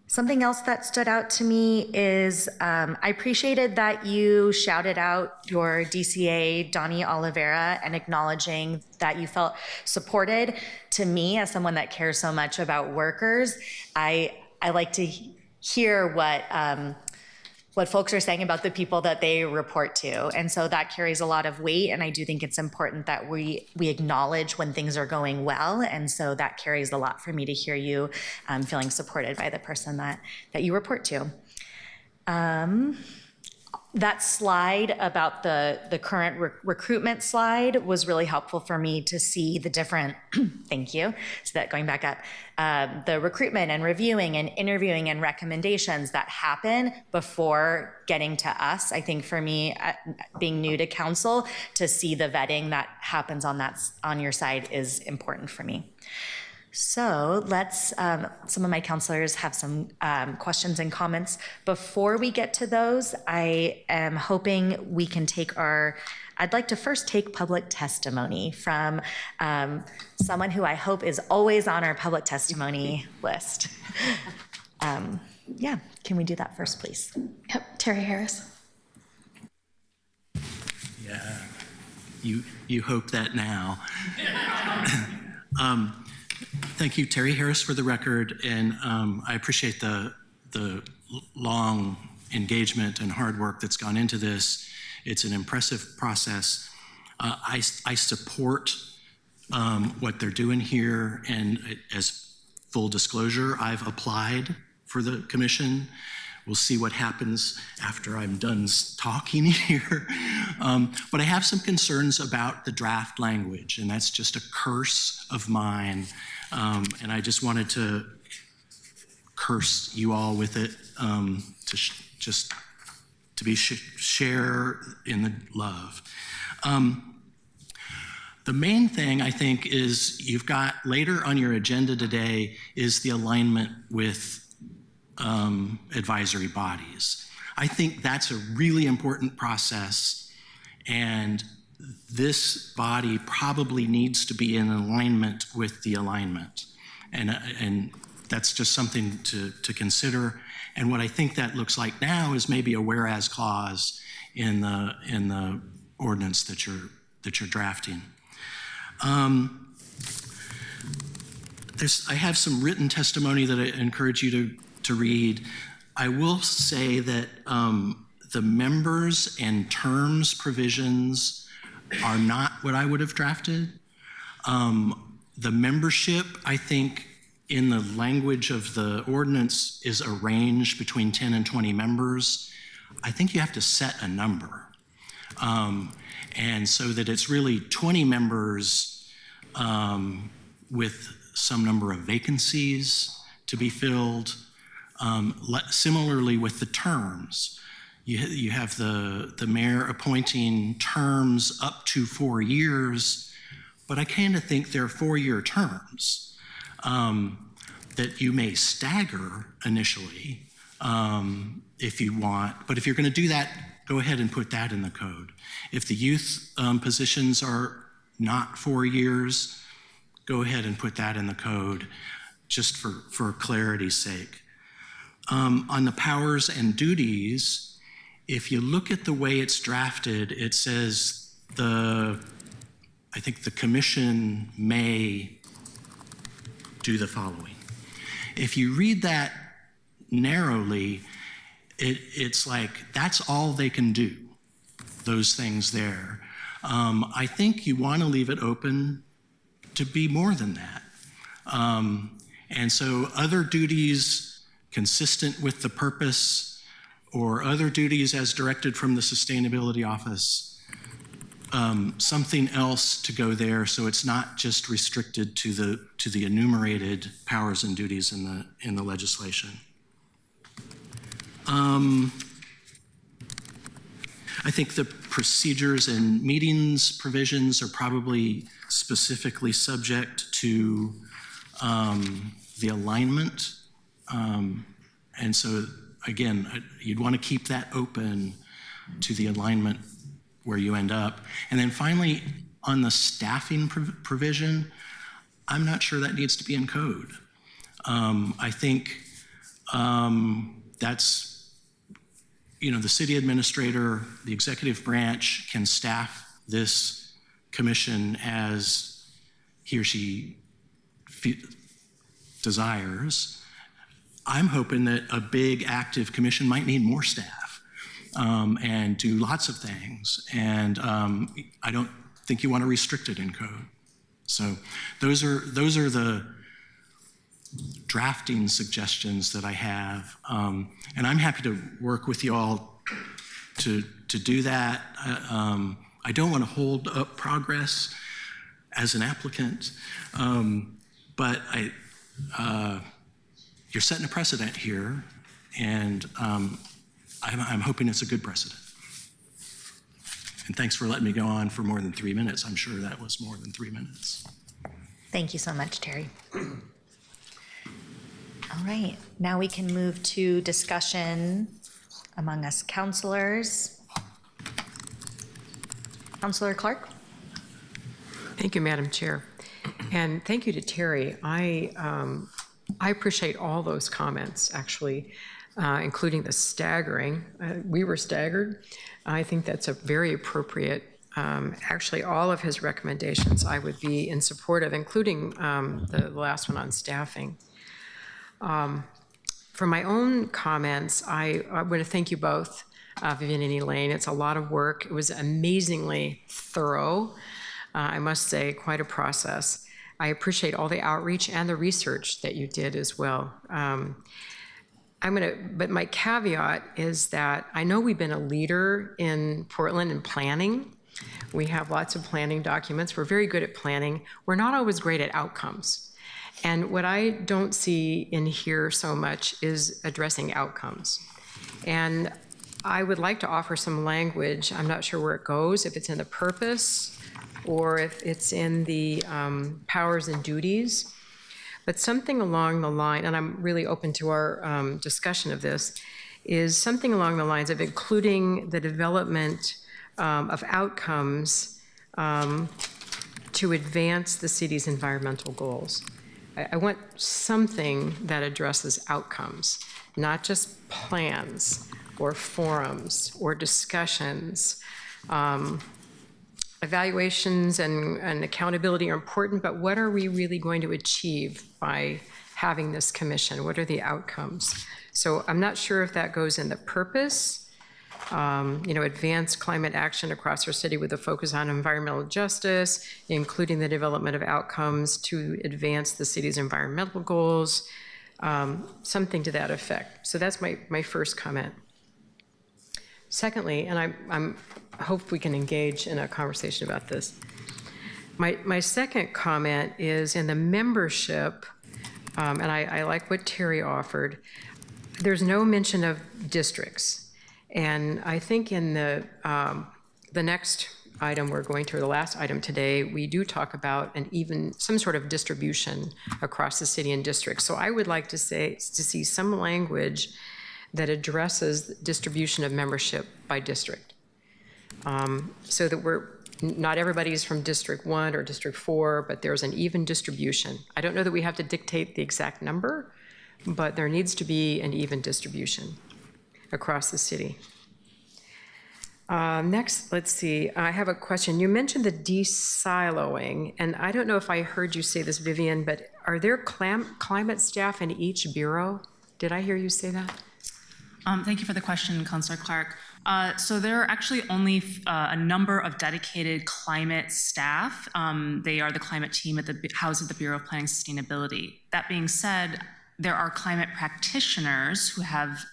Something else that stood out to me is I appreciated that you shouted out your DCA, Donnie Oliveira, and acknowledging that you felt supported. To me, as someone that cares so much about workers, I like to hear what folks are saying about the people that they report to. And so that carries a lot of weight, and I do think it's important that we acknowledge when things are going well, and so that carries a lot for me to hear you feeling supported by the person that you report to. that slide about the current recruitment slide was really helpful for me to see the different, thank you, so that going back up, the recruitment and reviewing and interviewing and recommendations that happen before getting to us. I think for me, being new to council, to see the vetting that happens on your side is important for me. So let's, some of my counselors have some questions and comments. Before we get to those, I am hoping we can I'd like to first take public testimony from someone who I hope is always on our public testimony list. Yeah, can we do that first, please? Yep, Terry Harris. Yeah, you hope that now. Thank you, Terry Harris, for the record, and I appreciate the long engagement and hard work that's gone into this. It's an impressive process. I support what they're doing here, and as full disclosure, I've applied for the commission. We'll see what happens after I'm done talking here. But I have some concerns about the draft language, and that's just a curse of mine. And I just wanted to curse you all with it, to share in the love. The main thing I think is you've got later on your agenda today is the alignment with advisory bodies. I think that's a really important process, and this body probably needs to be in alignment with the alignment. And that's just something to consider. And what I think that looks like now is maybe a whereas clause in the ordinance that you're drafting. I have some written testimony that I encourage you to read. I will say that the members and terms provisions are not what I would have drafted. The membership, I think, in the language of the ordinance is a range between 10 and 20 members. I think you have to set a number. And so that it's really 20 members with some number of vacancies to be filled. Similarly with the terms, you have the mayor appointing terms up to 4 years, but I kind of think they're 4-year terms that you may stagger initially if you want, but if you're going to do that, go ahead and put that in the code. If the youth positions are not 4 years, go ahead and put that in the code just for clarity's sake. On the powers and duties, if you look at the way it's drafted, it says I think the commission may do the following. If you read that narrowly, it's like that's all they can do, those things there. I think you want to leave it open to be more than that. And so other duties consistent with the purpose or other duties as directed from the Sustainability Office, something else to go there so it's not just restricted to the enumerated powers and duties in the legislation. I think the procedures and meetings provisions are probably specifically subject to the alignment. And so again, you'd want to keep that open to the alignment where you end up. And then finally, on the staffing provision, I'm not sure that needs to be in code. I think that's, the city administrator, the executive branch can staff this commission as he or she desires. I'm hoping that a big active commission might need more staff and do lots of things. And I don't think you want to restrict it in code. So those are the drafting suggestions that I have. And I'm happy to work with you all to do that. I don't want to hold up progress as an applicant, but you're setting a precedent here, and I'm hoping it's a good precedent. And thanks for letting me go on for more than 3 minutes. I'm sure that was more than 3 minutes. Thank you so much, Terry. All right, now we can move to discussion among us counselors. Councilor Clark? Thank you, Madam Chair. And thank you to Terry. I appreciate all those comments, actually, including the staggering. We were staggered. I think that's a very appropriate. Actually, all of his recommendations I would be in support of, including the last one on staffing. For my own comments, I want to thank you both, Vivian and Elaine. It's a lot of work. It was amazingly thorough. I must say, quite a process. I appreciate all the outreach and the research that you did as well. But my caveat is that I know we've been a leader in Portland in planning. We have lots of planning documents. We're very good at planning. We're not always great at outcomes. And what I don't see in here so much is addressing outcomes. And I would like to offer some language. I'm not sure where it goes, if it's in the purpose or if it's in the powers and duties, but something along the line, and I'm really open to our discussion of this, is something along the lines of including the development of outcomes to advance the city's environmental goals. I want something that addresses outcomes, not just plans or forums or discussions. Evaluations and accountability are important, but what are we really going to achieve by having this commission? What are the outcomes? So I'm not sure if that goes in the purpose, advance climate action across our city with a focus on environmental justice, including the development of outcomes to advance the city's environmental goals, something to that effect. So that's my first comment. Secondly, and I hope we can engage in a conversation about this. My second comment is in the membership, and I like what Terry offered. There's no mention of districts. And I think in the next item we're going to, or the last item today, we do talk about some sort of distribution across the city and districts. So I would like to see some language that addresses distribution of membership by district. So that not everybody's from District 1 or District 4, but there's an even distribution. I don't know that we have to dictate the exact number, but there needs to be an even distribution across the city. Next, let's see, I have a question. You mentioned the de-siloing, and I don't know if I heard you say this, Vivian, but are there climate staff in each bureau? Did I hear you say that? Thank you for the question, Councilor Clark. So there are actually only a number of dedicated climate staff. They are the climate team housed at the Bureau of Planning and Sustainability. That being said, there are climate practitioners who have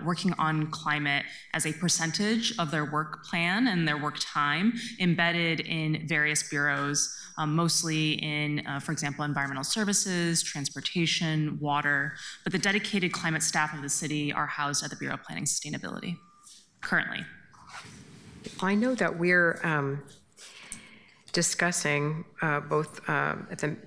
working on climate as a percentage of their work plan and their work time embedded in various bureaus, mostly in, for example, environmental services, transportation, water. But the dedicated climate staff of the city are housed at the Bureau of Planning and Sustainability currently. I know that we're discussing both at the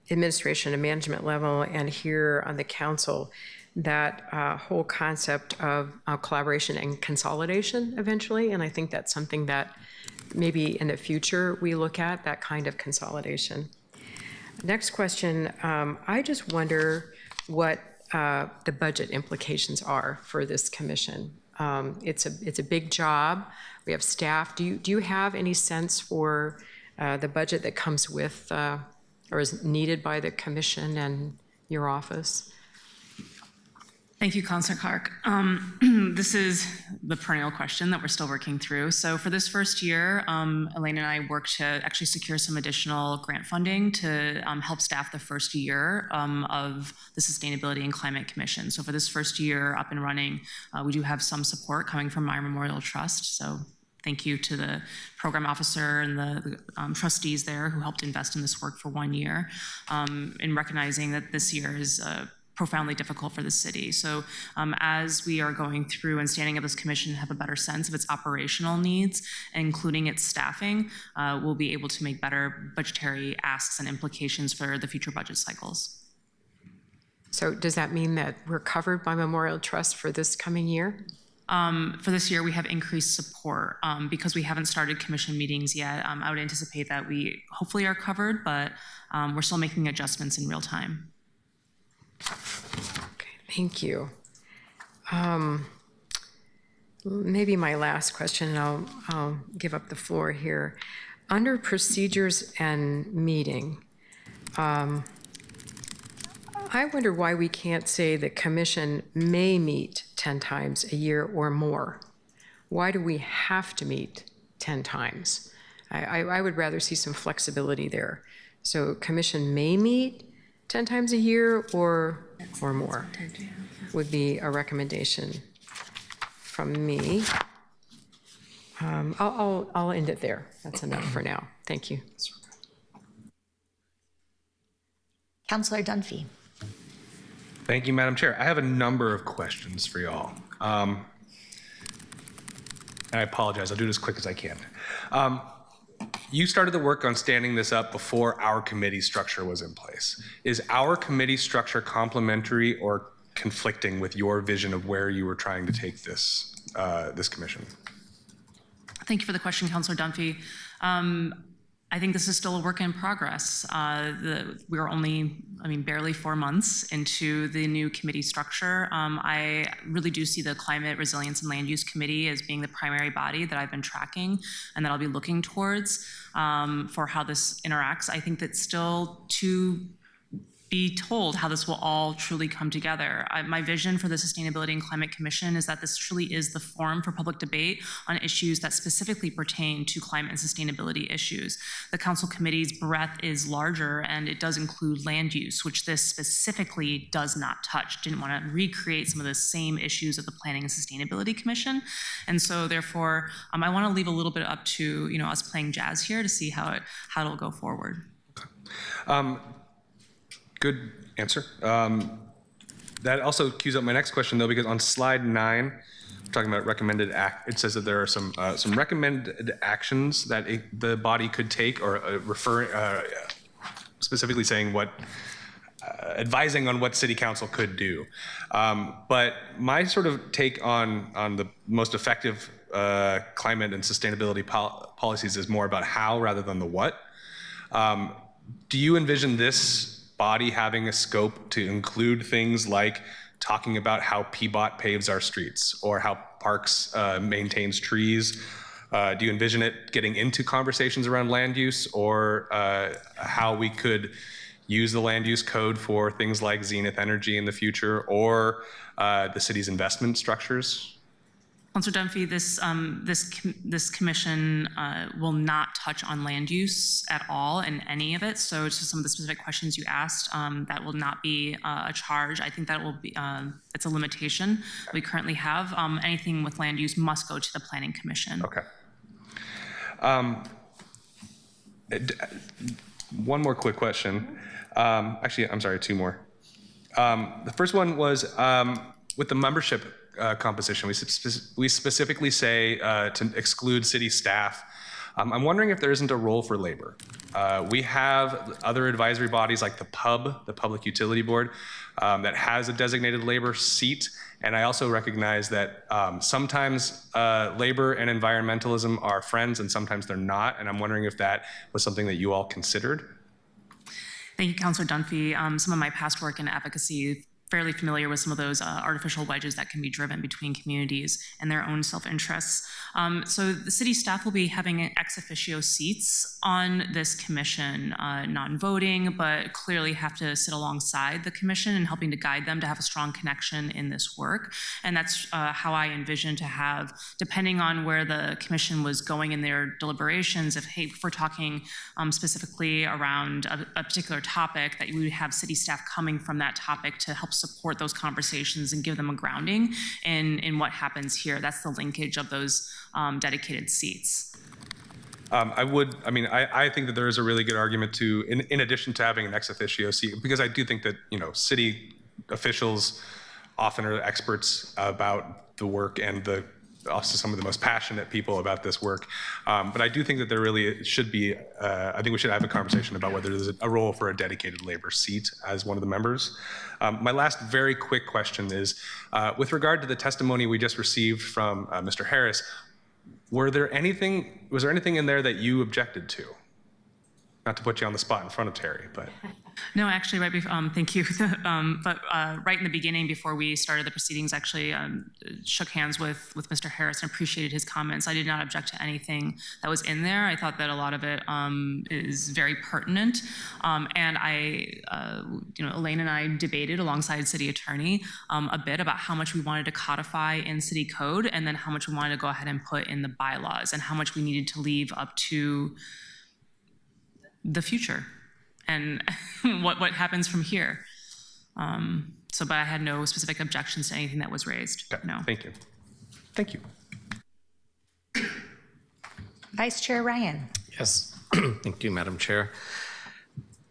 administration and management level and here on the council that whole concept of collaboration and consolidation eventually, and I think that's something that maybe in the future we look at, that kind of consolidation. Next question, I just wonder what the budget implications are for this commission. It's a big job. We have staff. Do you have any sense for the budget that comes with or is needed by the commission and your office? Thank you, Councilor Clark. This is the perennial question that we're still working through. So for this first year, Elaine and I worked to actually secure some additional grant funding to help staff the first year of the Sustainability and Climate Commission. So for this first year up and running, we do have some support coming from Meyer Memorial Trust. So thank you to the program officer and the trustees there who helped invest in this work for 1 year, in recognizing that this year is profoundly difficult for the city. So as we are going through and standing up this commission to have a better sense of its operational needs, including its staffing, we'll be able to make better budgetary asks and implications for the future budget cycles. So does that mean that we're covered by Memorial Trust for this coming year? For this year, we have increased support because we haven't started commission meetings yet. I would anticipate that we hopefully are covered, but we're still making adjustments in real time. Okay, thank you. Maybe my last question, and I'll give up the floor here. Under procedures and meeting, I wonder why we can't say the commission may meet 10 times a year or more. Why do we have to meet 10 times? I would rather see some flexibility there. So commission may meet 10 times a year or more would be a recommendation from me. I'll end it there. That's enough for now. Thank you. Councilor Dunphy. Thank you, Madam Chair. I have a number of questions for y'all. And I apologize. I'll do it as quick as I can. You started the work on standing this up before our committee structure was in place. Is our committee structure complementary or conflicting with your vision of where you were trying to take this, this commission? Thank you for the question, Councilor Dunphy. I think this is still a work in progress. We're only, barely 4 months into the new committee structure. I really do see the Climate Resilience and Land Use Committee as being the primary body that I've been tracking and that I'll be looking towards for how this interacts. I think that still to be told how this will all truly come together. My vision for the Sustainability and Climate Commission is that this truly is the forum for public debate on issues that specifically pertain to climate and sustainability issues. The council committee's breadth is larger and it does include land use, which this specifically does not touch. Didn't want to recreate some of the same issues of the Planning and Sustainability Commission. And so therefore, I want to leave a little bit up to us playing jazz here to see how it'll go forward. Okay. Good answer. That also cues up my next question, though, because on slide 9, we're talking about recommended it says that there are some recommended actions that the body could take, or specifically saying what, advising on what city council could do. But my sort of take on the most effective climate and sustainability policies is more about how rather than the what. Do you envision this body having a scope to include things like talking about how PBOT paves our streets or how Parks maintains trees? Do you envision it getting into conversations around land use, or how we could use the land use code for things like Zenith Energy in the future, or the city's investment structures? Councilor Dunphy, this commission will not touch on land use at all in any of it. So to some of the specific questions you asked, that will not be a charge. I think that will be, it's a limitation we currently have. Anything with land use must go to the Planning Commission. Okay. One more quick question. Actually, I'm sorry, 2 more. The first one was with the membership composition. We specifically say to exclude city staff. I'm wondering if there isn't a role for labor. We have other advisory bodies like the PUB, the Public Utility Board, that has a designated labor seat. And I also recognize that sometimes labor and environmentalism are friends and sometimes they're not. And I'm wondering if that was something that you all considered. Thank you, Councilor Dunphy. Some of my past work in advocacy fairly familiar with some of those artificial wedges that can be driven between communities and their own self-interests. So the city staff will be having ex officio seats on this commission, non-voting, but clearly have to sit alongside the commission and helping to guide them to have a strong connection in this work. And that's how I envision to have, depending on where the commission was going in their deliberations, if we're talking specifically around a particular topic, that you would have city staff coming from that topic to help support those conversations and give them a grounding in what happens here. That's the linkage of those dedicated seats. I think that there is a really good argument to, in addition to having an ex officio seat, because I do think that, city officials often are experts about the work and also some of the most passionate people about this work. But I do think that there really should be, I think we should have a conversation about whether there's a role for a dedicated labor seat as one of the members. My last very quick question is, with regard to the testimony we just received from Mr. Harris, was there anything in there that you objected to? Not to put you on the spot in front of Terry, but. No, actually, right before, thank you. But right in the beginning, before we started the proceedings, actually shook hands with Mr. Harris and appreciated his comments. I did not object to anything that was in there. I thought that a lot of it is very pertinent. And Elaine and I debated alongside City Attorney a bit about how much we wanted to codify in City Code and then how much we wanted to go ahead and put in the bylaws and how much we needed to leave up to the future and what happens from here. But I had no specific objections to anything that was raised. Okay. No. Thank you. Thank you. Vice Chair Ryan. Yes, thank you, Madam Chair.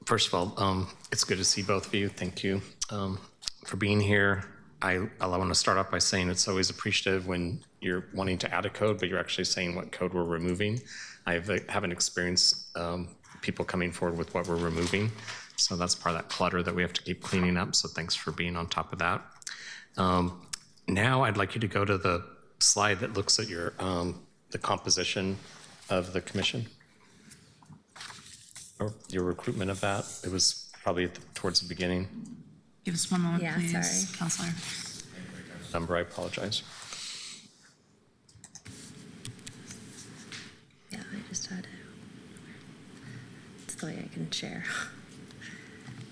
First of all, it's good to see both of you. Thank you for being here. I want to start off by saying it's always appreciative when you're wanting to add a code, but you're actually saying what code we're removing. I haven't experienced people coming forward with what we're removing. So that's part of that clutter that we have to keep cleaning up. So thanks for being on top of that. Now I'd like you to go to the slide that looks at your the composition of the commission, or your recruitment of that. It was probably towards the beginning. Give us one moment, Yeah, please, sorry. Counselor. Number, I apologize. Yeah, I just had to. It's the way I can share.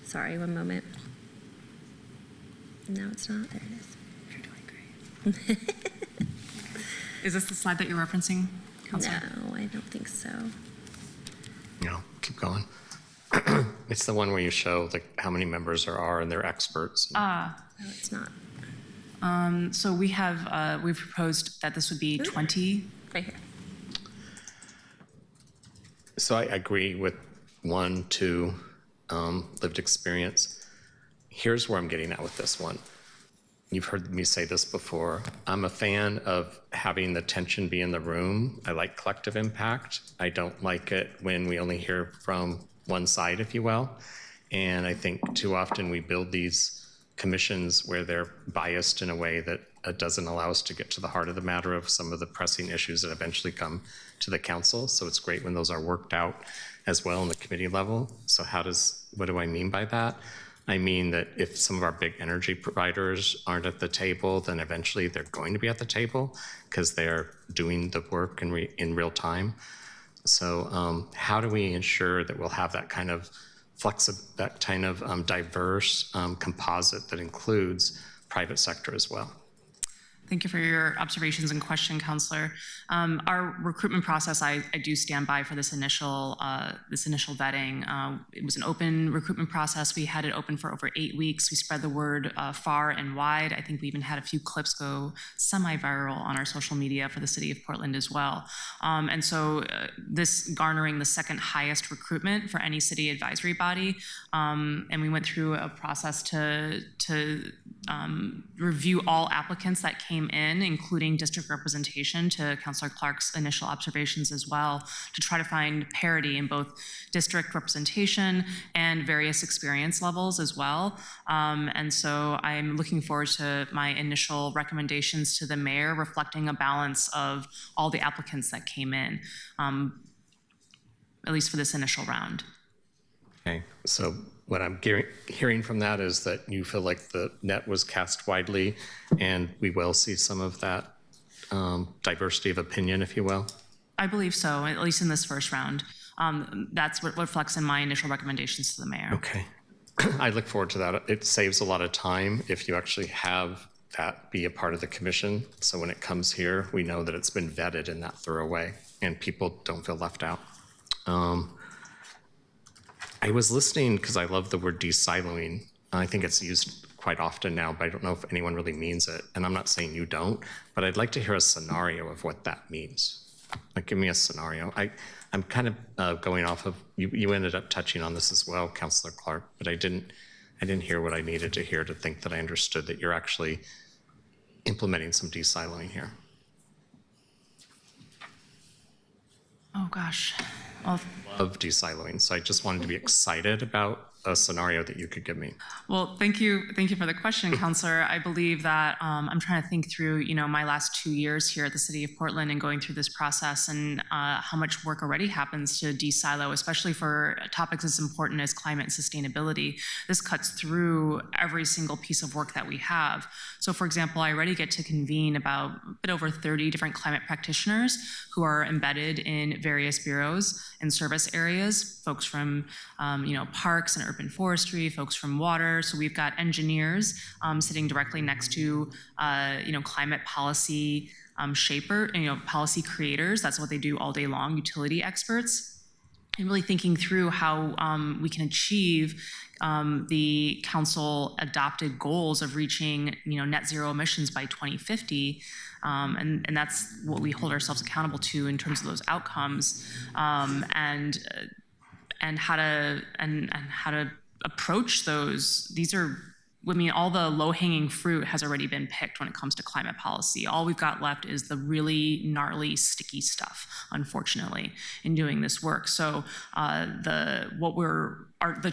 Sorry, one moment. No, it's not. There it is. You're doing great. Is this the slide that you're referencing, Counselor? No, I don't think so. No, keep going. It's the one where you show how many members there are and they're experts. No, it's not. So we've proposed that this would be 20. Right here. So I agree with 1, 2, lived experience. Here's where I'm getting at with this one. You've heard me say this before. I'm a fan of having the tension be in the room. I like collective impact. I don't like it when we only hear from one side, if you will. And I think too often we build these commissions where they're biased in a way that doesn't allow us to get to the heart of the matter of some of the pressing issues that eventually come to the council. So it's great when those are worked out as well in the committee level. So what do I mean by that? I mean that if some of our big energy providers aren't at the table, then eventually they're going to be at the table because they're doing the work in real time. So how do we ensure that we'll have that kind of diverse composite that includes private sector as well? Thank you for your observations and question, Counselor. Our recruitment process, I do stand by for this initial vetting. It was an open recruitment process. We had it open for over 8 weeks. We spread the word far and wide. I think we even had a few clips go semi-viral on our social media for the city of Portland as well. And so this garnering the second highest recruitment for any city advisory body. And we went through a process to review all applicants that came in, including district representation, to Councillor Clark's initial observations as well, to try to find parity in both district representation and various experience levels as well. And so I'm looking forward to my initial recommendations to the mayor reflecting a balance of all the applicants that came in, at least for this initial round. Okay, so what I'm hearing from that is that you feel like the net was cast widely, and we will see some of that diversity of opinion, if you will. I believe so, at least in this first round. That's what reflects in my initial recommendations to the mayor. Okay. I look forward to that. It saves a lot of time if you actually have that be a part of the commission. So when it comes here, we know that it's been vetted in that thorough way and people don't feel left out. I was listening because I love the word de-siloing. I think it's used quite often now, but I don't know if anyone really means it. And I'm not saying you don't, but I'd like to hear a scenario of what that means. Like, give me a scenario. I'm kind of going off of, you ended up touching on this as well, Councilor Clark, but I didn't hear what I needed to hear to think that I understood that you're actually implementing some de-siloing here. Oh, gosh. Well, Of de-siloing, so I just wanted to be excited about a scenario that you could give me. Well, thank you for the question, Councillor. I believe that I'm trying to think through, my last 2 years here at the City of Portland and going through this process, and how much work already happens to de-silo, especially for topics as important as climate and sustainability. This cuts through every single piece of work that we have. So, for example, I already get to convene about a bit over 30 different climate practitioners who are embedded in various bureaus and service areas, folks from, parks and urban forestry, folks from water. So we've got engineers sitting directly next to, climate policy policy creators. That's what they do all day long, utility experts. And really thinking through how we can achieve the council adopted goals of reaching, net zero emissions by 2050. And that's what we hold ourselves accountable to in terms of those outcomes, and how to approach those. All the low-hanging fruit has already been picked when it comes to climate policy. All we've got left is the really gnarly, sticky stuff, unfortunately, in doing this work. So the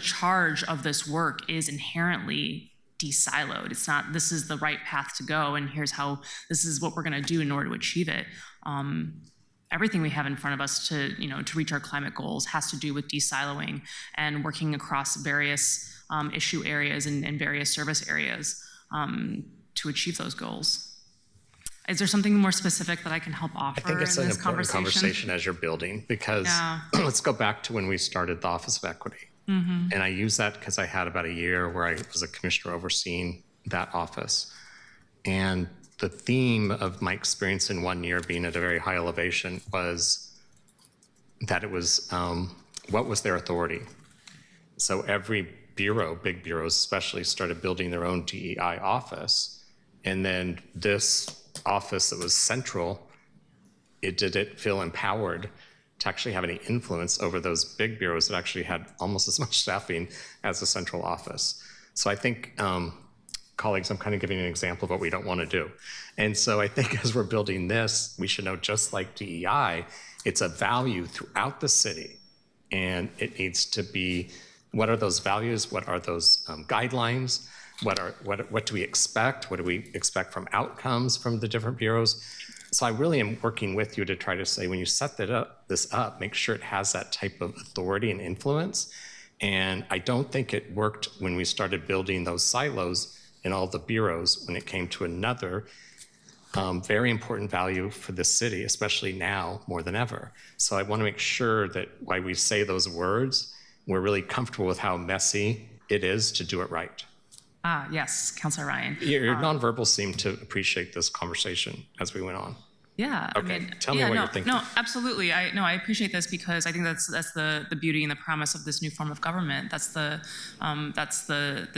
charge of this work is inherently de-siloed. It's not, this is the right path to go, and this is what we're gonna do in order to achieve it. Everything we have in front of us to reach our climate goals has to do with de-siloing and working across various issue areas and various service areas to achieve those goals. Is there something more specific that I can help offer in this conversation? I think it's an important conversation as you're building, because let's go back to when we started the Office of Equity. Mm-hmm. And I use that because I had about a year where I was a commissioner overseeing that office. And the theme of my experience in 1 year being at a very high elevation was that it was, what was their authority? So every bureau, big bureaus especially, started building their own DEI office. And then this office that was central, did it feel empowered to actually have any influence over those big bureaus that actually had almost as much staffing as the central office. So I think, colleagues, I'm kind of giving an example of what we don't want to do. And so I think as we're building this, we should know, just like DEI, it's a value throughout the city. And it needs to be, what are those values? What are those guidelines? What do we expect? What do we expect from outcomes from the different bureaus? So I really am working with you to try to say, when you set this up, make sure it has that type of authority and influence. And I don't think it worked when we started building those silos in all the bureaus when it came to another very important value for the city, especially now more than ever. So I want to make sure that while we say those words, we're really comfortable with how messy it is to do it right. Yes, Councilor Ryan. Your nonverbal seemed to appreciate this conversation as we went on. Yeah. Okay. Tell me what you're thinking. No, absolutely. I appreciate this, because I think that's the beauty and the promise of this new form of government. That's the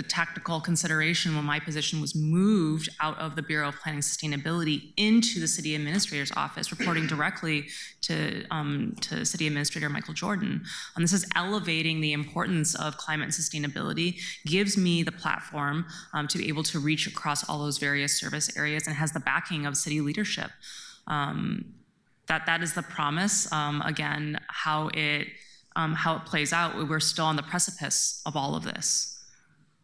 tactical consideration when my position was moved out of the Bureau of Planning and Sustainability into the City Administrator's office, reporting directly to City Administrator Michael Jordan. This is elevating the importance of climate and sustainability, gives me the platform to be able to reach across all those various service areas, and has the backing of city leadership. That is the promise. Again, how it plays out, we're still on the precipice of all of this.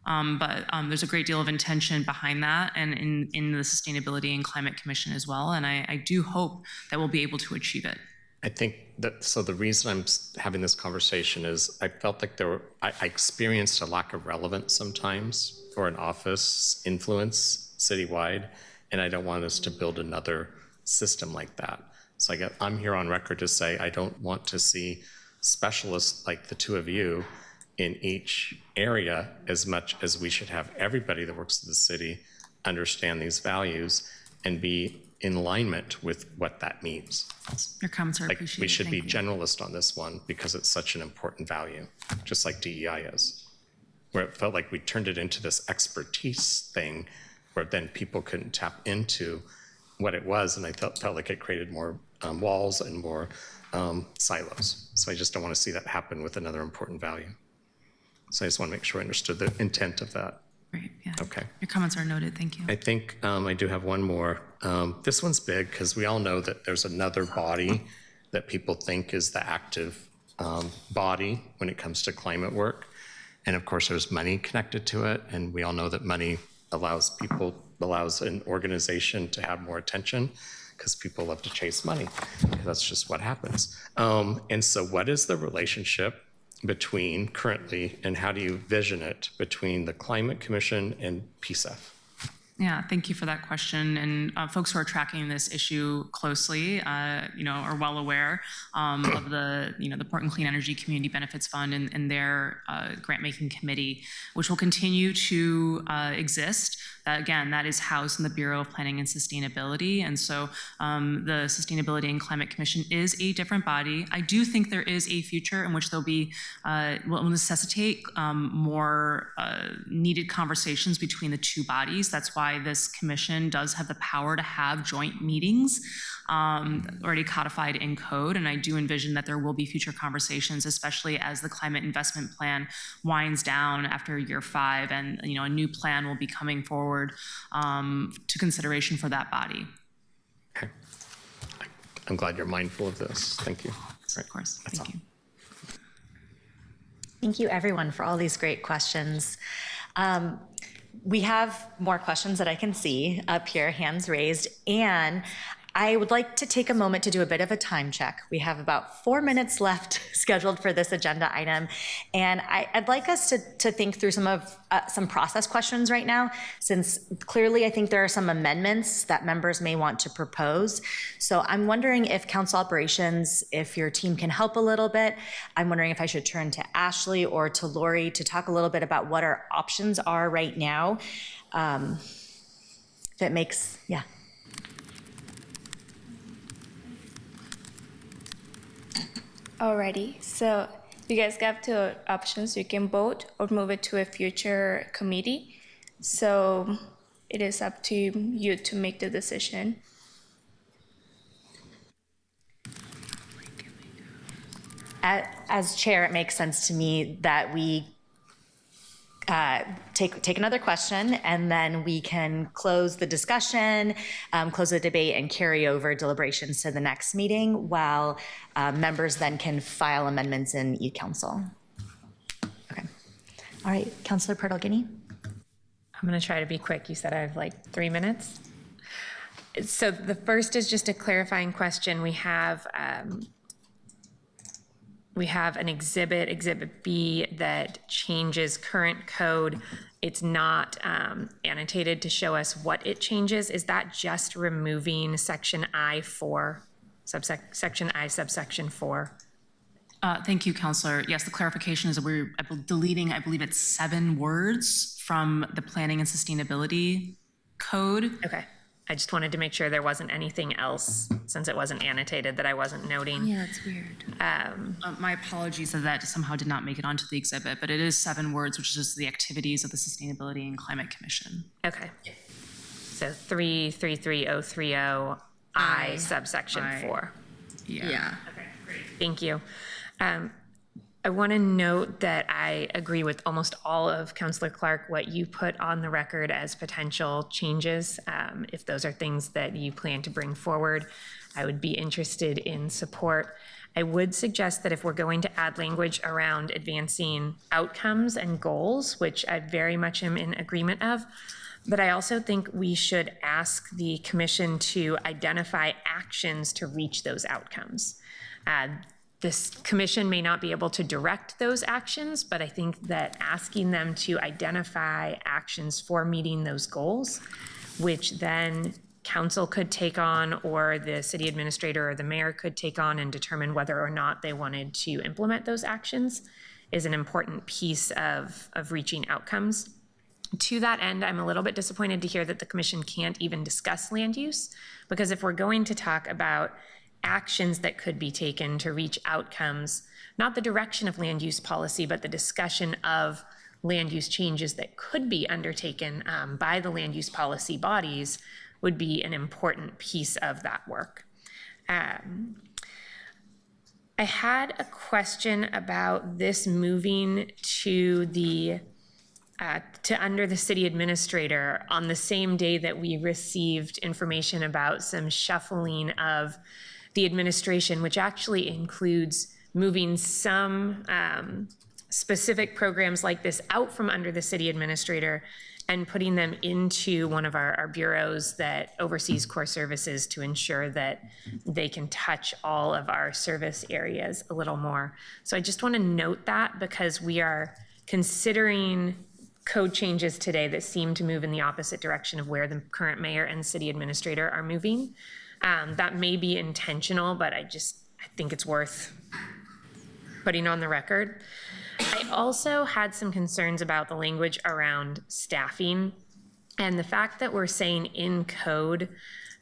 But there's a great deal of intention behind that, and in the Sustainability and Climate Commission as well. And I do hope that we'll be able to achieve it. I think that, so the reason I'm having this conversation is I felt like I experienced a lack of relevance sometimes for an office influence citywide, and I don't want us to build another system like that. So I'm here on record to say I don't want to see specialists like the two of you in each area as much as we should have everybody that works in the city understand these values and be in alignment with what that means. Your comments are Like appreciated. we should be Thank you. generalist on this one because it's such an important value, just like DEI is, where it felt like we turned it into this expertise thing where then people couldn't tap into what it was. And I felt like it created more walls and more silos. So I just don't want to see that happen with another important value. So I just want to make sure I understood the intent of that. Great, yeah. Okay. Your comments are noted. Thank you. I think I do have one more. This one's big because we all know that there's another body that people think is the active body when it comes to climate work. And of course, there's money connected to it. And we all know that money allows an organization to have more attention because people love to chase money. That's just what happens. And so what is the relationship between currently, and how do you vision it between the Climate Commission and PSEF? Yeah, thank you for that question. And folks who are tracking this issue closely, are well aware of the Portland Clean Energy Community Benefits Fund and their grant-making committee, which will continue to exist. Again, that is housed in the Bureau of Planning and Sustainability. And so the Sustainability and Climate Commission is a different body. I do think there is a future in which there'll be, will necessitate more needed conversations between the two bodies. That's why this commission does have the power to have joint meetings already codified in code. And I do envision that there will be future conversations, especially as the climate investment plan winds down after year 5, and a new plan will be coming forward to consideration for that body. Okay. I'm glad you're mindful of this. Thank you. Of course. Thank you. Thank you, everyone, for all these great questions. We have more questions that I can see up here, hands raised, and I would like to take a moment to do a bit of a time check. We have about 4 minutes left scheduled for this agenda item, and I'd like us to think through some process questions right now, since clearly I think there are some amendments that members may want to propose. So I'm wondering if Council Operations, if your team can help a little bit. I'm wondering if I should turn to Ashley or to Lori to talk a little bit about what our options are right now. If it makes, yeah. Alrighty, so you guys got two options. You can vote or move it to a future committee. So it is up to you to make the decision. As chair, it makes sense to me that we take another question, and then we can close the discussion, close the debate, and carry over deliberations to the next meeting, while members then can file amendments in e-council. Okay. All right, Councilor Pirtle-Guinea. I'm going to try to be quick. You said I have like 3 minutes. So the first is just a clarifying question. We have an exhibit B that changes current code. It's not annotated to show us what it changes. Is that just removing section I4, section I subsection 4? Thank you, Councilor. Yes, the clarification is that we're deleting, I believe it's 7 words from the Planning and Sustainability Code. Okay. I just wanted to make sure there wasn't anything else, since it wasn't annotated, that I wasn't noting. Yeah, that's weird. My apologies that somehow did not make it onto the exhibit, but it is 7 words, which is just the activities of the Sustainability and Climate Commission. Okay. So 333030 I subsection 4. Yeah. Okay, great. Thank you. I want to note that I agree with almost all of Councilor Clark, what you put on the record as potential changes. If those are things that you plan to bring forward, I would be interested in support. I would suggest that if we're going to add language around advancing outcomes and goals, which I very much am in agreement of, but I also think we should ask the commission to identify actions to reach those outcomes. This commission may not be able to direct those actions, but I think that asking them to identify actions for meeting those goals, which then council could take on, or the city administrator or the mayor could take on and determine whether or not they wanted to implement those actions, is an important piece of reaching outcomes. To that end, I'm a little bit disappointed to hear that the commission can't even discuss land use, because if we're going to talk about actions that could be taken to reach outcomes, not the direction of land use policy, but the discussion of land use changes that could be undertaken by the land use policy bodies, would be an important piece of that work. I had a question about this moving to the under the city administrator on the same day that we received information about some shuffling of the administration, which actually includes moving some specific programs like this out from under the city administrator and putting them into one of our bureaus that oversees core services to ensure that they can touch all of our service areas a little more. So I just want to note that, because we are considering code changes today that seem to move in the opposite direction of where the current mayor and city administrator are moving. That may be intentional, but I think it's worth putting on the record. I also had some concerns about the language around staffing and the fact that we're saying in code,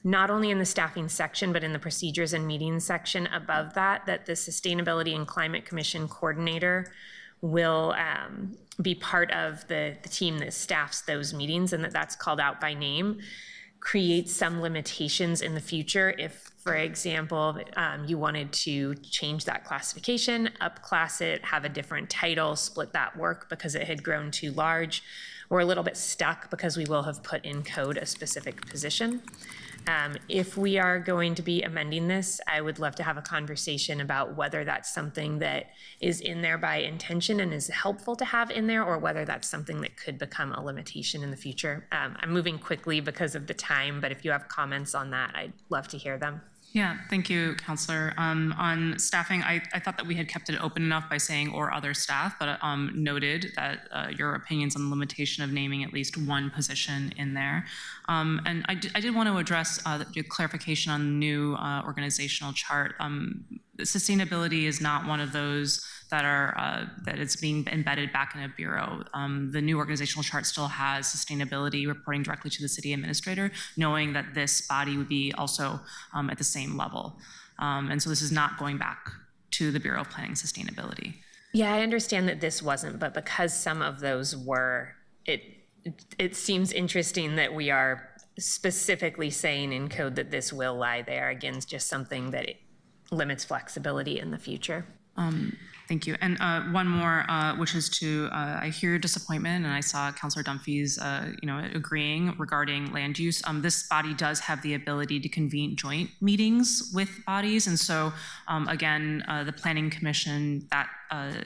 not only in the staffing section, but in the procedures and meetings section above that, that the Sustainability and Climate Commission coordinator will be part of the team that staffs those meetings, and that's called out by name, creates some limitations in the future if, for example, you wanted to change that classification, upclass it, have a different title, split that work because it had grown too large. We're a little bit stuck because we will have put in code a specific position. If we are going to be amending this, I would love to have a conversation about whether that's something that is in there by intention and is helpful to have in there, or whether that's something that could become a limitation in the future. I'm moving quickly because of the time, but if you have comments on that, I'd love to hear them. Yeah, thank you, Councillor. On staffing, I thought that we had kept it open enough by saying or other staff, but noted that your opinions on the limitation of naming at least one position in there. And I did want to address the clarification on the new organizational chart. Sustainability is not one of those that are that it's being embedded back in a bureau. The new organizational chart still has sustainability reporting directly to the city administrator, knowing that this body would be also at the same level. And so this is not going back to the Bureau of Planning Sustainability. Yeah, I understand that this wasn't, but because some of those were, it seems interesting that we are specifically saying in code that this will lie there. Again, it's just something that limits flexibility in the future. Thank you. And one more, which is to, I hear your disappointment, and I saw Councillor Dunphy's, agreeing regarding land use. This body does have the ability to convene joint meetings with bodies, and so again, the Planning Commission that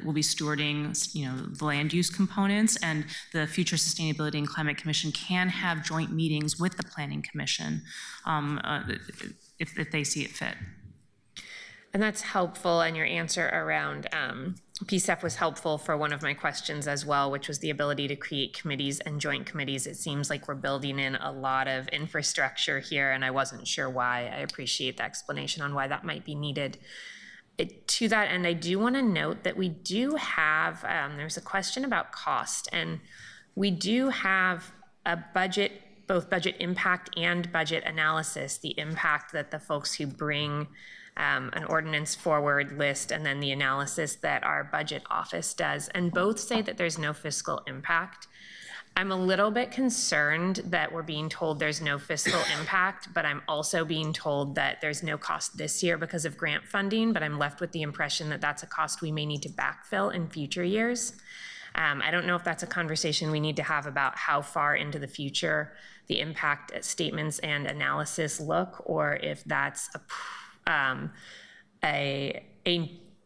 will be stewarding, the land use components, and the future Sustainability and Climate Commission can have joint meetings with the Planning Commission if they see it fit. And that's helpful, and your answer around PSEF was helpful for one of my questions as well, which was the ability to create committees and joint committees. It seems like we're building in a lot of infrastructure here, and I wasn't sure why. I appreciate the explanation on why that might be needed. To that end, I do want to note that we do have, there's a question about cost, and we do have a budget, both budget impact and budget analysis, the impact that the folks who bring an ordinance forward list, and then the analysis that our budget office does, and both say that there's no fiscal impact. I'm a little bit concerned that we're being told there's no fiscal impact, but I'm also being told that there's no cost this year because of grant funding, but I'm left with the impression that that's a cost we may need to backfill in future years. I don't know if that's a conversation we need to have about how far into the future the impact statements and analysis look, or if that's a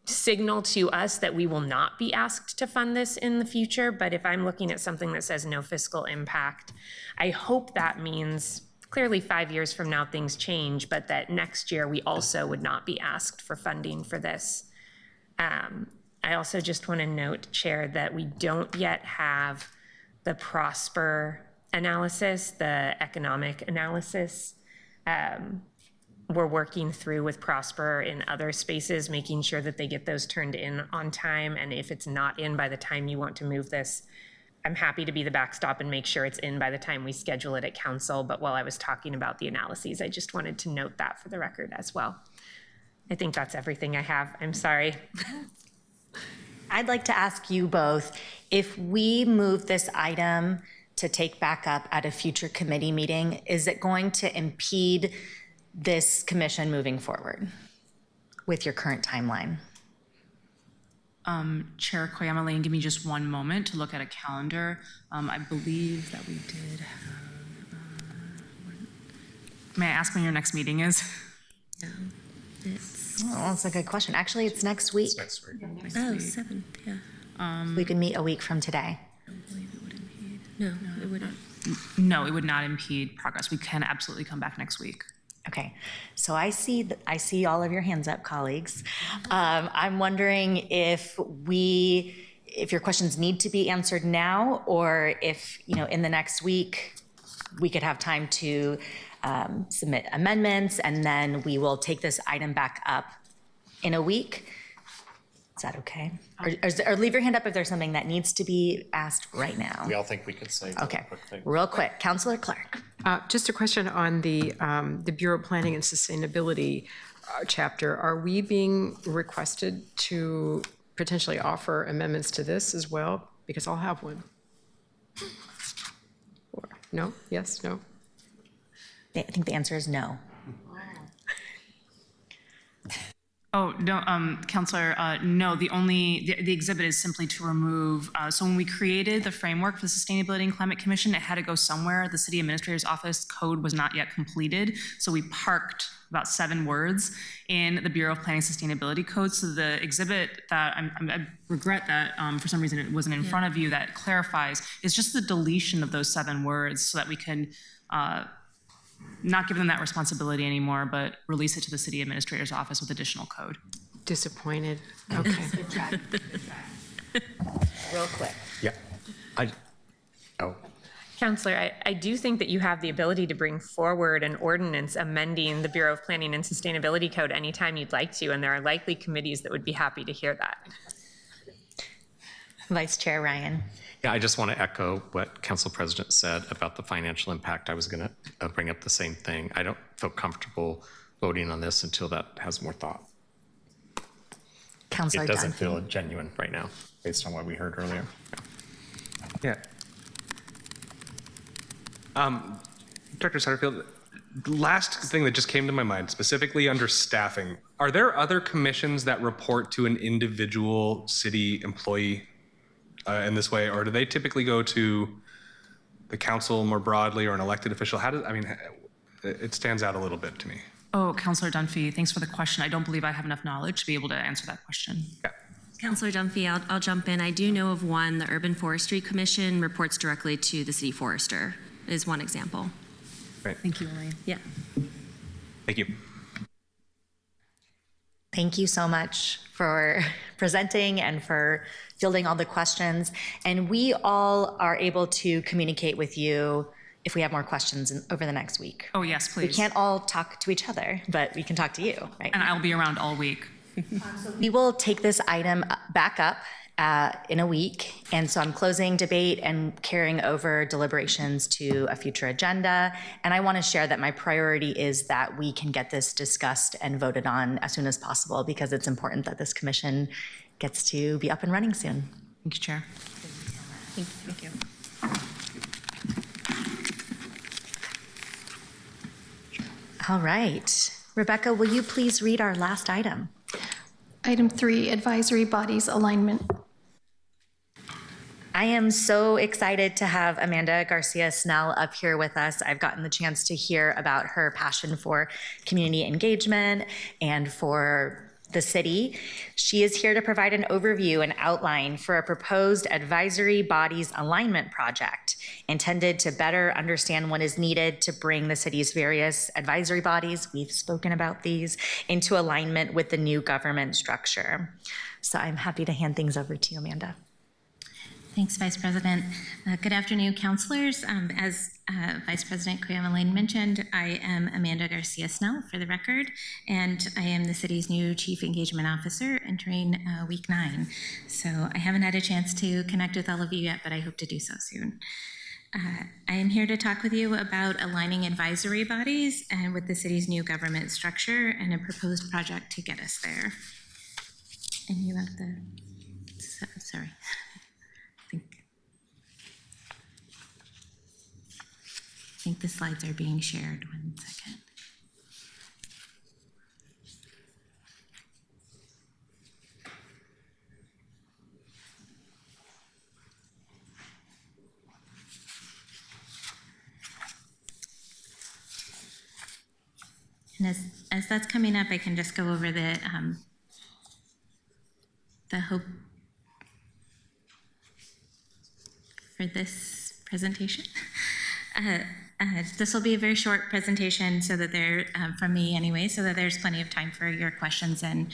signal to us that we will not be asked to fund this in the future. But if I'm looking at something that says no fiscal impact, I hope that means clearly 5 years from now things change, but that next year we also would not be asked for funding for this. I also just want to note, Chair, that we don't yet have the Prosper analysis, the economic analysis. We're working through with Prosper in other spaces, making sure that they get those turned in on time. And if it's not in by the time you want to move this, I'm happy to be the backstop and make sure it's in by the time we schedule it at council. But while I was talking about the analyses, I just wanted to note that for the record as well. I think that's everything I have. I'm sorry. I'd like to ask you both, if we move this item to take back up at a future committee meeting, is it going to impede this commission moving forward with your current timeline? Chair Koyama Lane, give me just one moment to look at a calendar. I believe that we did have, may I ask when your next meeting is? Oh, that's a good question. Actually, it's next week. Oh, 7th, yeah. We could meet a week from today. No, it wouldn't. No, it would not impede progress. We can absolutely come back next week. Okay, so I see all of your hands up, colleagues. I'm wondering if your questions need to be answered now, or if, in the next week, we could have time to submit amendments, and then we will take this item back up in a week. Is that okay? Or leave your hand up if there's something that needs to be asked right now. We all think we could say Okay, quick thing. real quick. Councilor Clark. Just a question on the Bureau of Planning and Sustainability chapter. Are we being requested to potentially offer amendments to this as well? Because I'll have one. Or, no? Yes? No? I think the answer is no. Oh, no, Counselor, no, the exhibit is simply to remove, so when we created the framework for the Sustainability and Climate Commission, it had to go somewhere. The City Administrator's Office code was not yet completed, so we parked about 7 words in the Bureau of Planning Sustainability Code. So the exhibit that, I regret that for some reason it wasn't in front of you, that clarifies, is just the deletion of those 7 words so that we can not give them that responsibility anymore, but release it to the City Administrator's Office with additional code. Disappointed. Okay. Real quick. Yeah. Counselor, I do think that you have the ability to bring forward an ordinance amending the Bureau of Planning and Sustainability Code anytime you'd like to, and there are likely committees that would be happy to hear that. Vice Chair Ryan. Yeah, I just want to echo what Council President said about the financial impact. I was going to bring up the same thing. I don't feel comfortable voting on this until that has more thought. Councilor It doesn't Dunphy. feel genuine right now, based on what we heard earlier. Yeah. Director Satterfield, the last thing that just came to my mind, specifically under staffing, are there other commissions that report to an individual city employee in this way, or do they typically go to the council more broadly or an elected official? It stands out a little bit to me. Oh, Counselor Dunphy, thanks for the question. I don't believe I have enough knowledge to be able to answer that question. Yeah. Councilor Dunphy, I'll jump in. I do know of one, the Urban Forestry Commission reports directly to the city forester, is one example. Right. Thank you, Elaine. Yeah. Thank you. Thank you so much for presenting and for fielding all the questions. And we all are able to communicate with you if we have more questions over the next week. Oh, yes, please. We can't all talk to each other, but we can talk to you, right? And I'll be around all week. We will take this item back up in a week. And so I'm closing debate and carrying over deliberations to a future agenda. And I want to share that my priority is that we can get this discussed and voted on as soon as possible, because it's important that this commission gets to be up and running soon. Thank you, Chair. Thank you. All right. Rebecca, will you please read our last item? Item 3, advisory bodies alignment. I am so excited to have Amanda Garcia Snell up here with us. I've gotten the chance to hear about her passion for community engagement and for the city. She is here to provide an overview and outline for a proposed advisory bodies alignment project intended to better understand what is needed to bring the city's various advisory bodies, we've spoken about these, into alignment with the new government structure. So I'm happy to hand things over to you, Amanda. Thanks, Vice President. Good afternoon, councilors. As Vice President Koyama Lane mentioned, I am Amanda Garcia Snell, for the record, and I am the city's new Chief Engagement Officer entering week 9. So I haven't had a chance to connect with all of you yet, but I hope to do so soon. I am here to talk with you about aligning advisory bodies and with the city's new government structure and a proposed project to get us there. And you have the, sorry. I think the slides are being shared. 1 second. And as that's coming up, I can just go over the hope for this presentation. This will be a very short presentation so that from me anyway, so that there's plenty of time for your questions and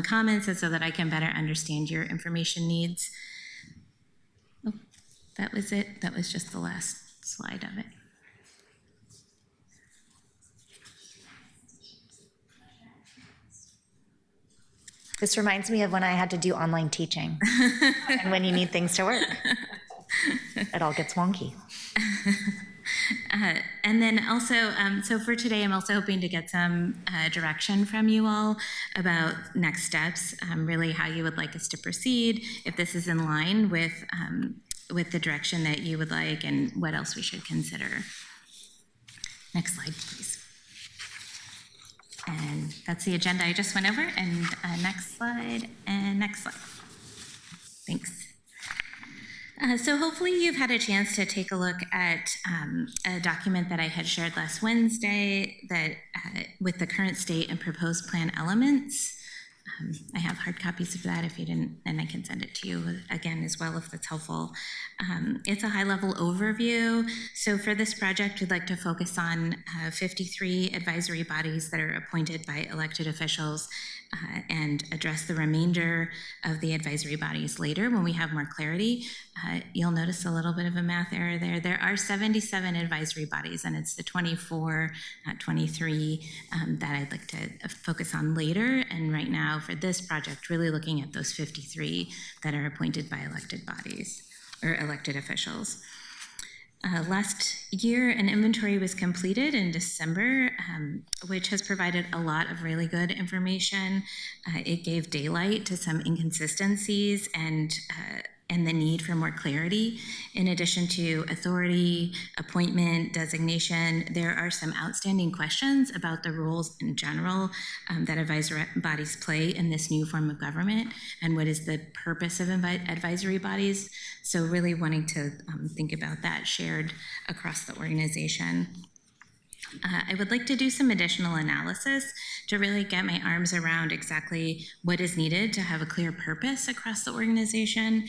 comments, and so that I can better understand your information needs. Oh, that was it. That was just the last slide of it. This reminds me of when I had to do online teaching and when you need things to work. It all gets wonky. And then also, so for today, I'm also hoping to get some direction from you all about next steps, really how you would like us to proceed, if this is in line with the direction that you would like, and what else we should consider. Next slide, please. And that's the agenda I just went over. And next slide, and next slide. Thanks. So hopefully you've had a chance to take a look at a document that I had shared last Wednesday that with the current state and proposed plan elements. I have hard copies of that if you didn't, and I can send it to you again as well if that's helpful. It's a high-level overview. So for this project, we'd like to focus on 53 advisory bodies that are appointed by elected officials and address the remainder of the advisory bodies later when we have more clarity. You'll notice a little bit of a math error there. There are 77 advisory bodies, and it's the 24, not 23, that I'd like to focus on later. And right now for this project, really looking at those 53 that are appointed by elected bodies or elected officials. Last year, an inventory was completed in December, which has provided a lot of really good information. It gave daylight to some inconsistencies and the need for more clarity. In addition to authority, appointment, designation, there are some outstanding questions about the roles in general that advisory bodies play in this new form of government, and what is the purpose of advisory bodies. So really wanting to think about that shared across the organization. I would like to do some additional analysis to really get my arms around exactly what is needed to have a clear purpose across the organization.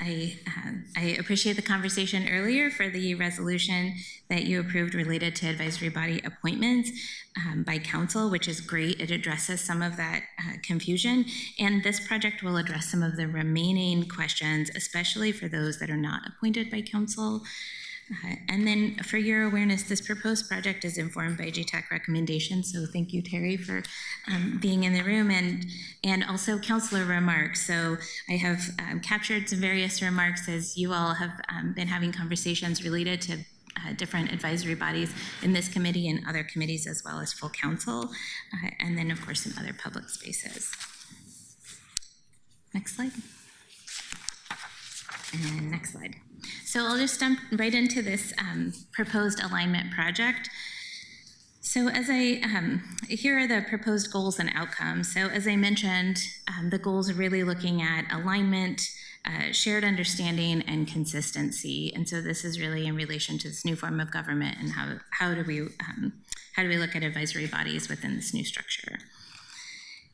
I appreciate the conversation earlier for the resolution that you approved related to advisory body appointments by council, which is great. It addresses some of that confusion, and this project will address some of the remaining questions, especially for those that are not appointed by council. And then for your awareness, this proposed project is informed by GTAC recommendations. So thank you, Terry, for being in the room, and also councilor remarks. So I have captured some various remarks as you all have been having conversations related to different advisory bodies in this committee and other committees, as well as full council, and then of course in other public spaces. Next slide. And next slide. So I'll just jump right into this proposed alignment project. So as here are the proposed goals and outcomes. So as I mentioned, the goals are really looking at alignment, shared understanding, and consistency. And so this is really in relation to this new form of government and how do we look at advisory bodies within this new structure.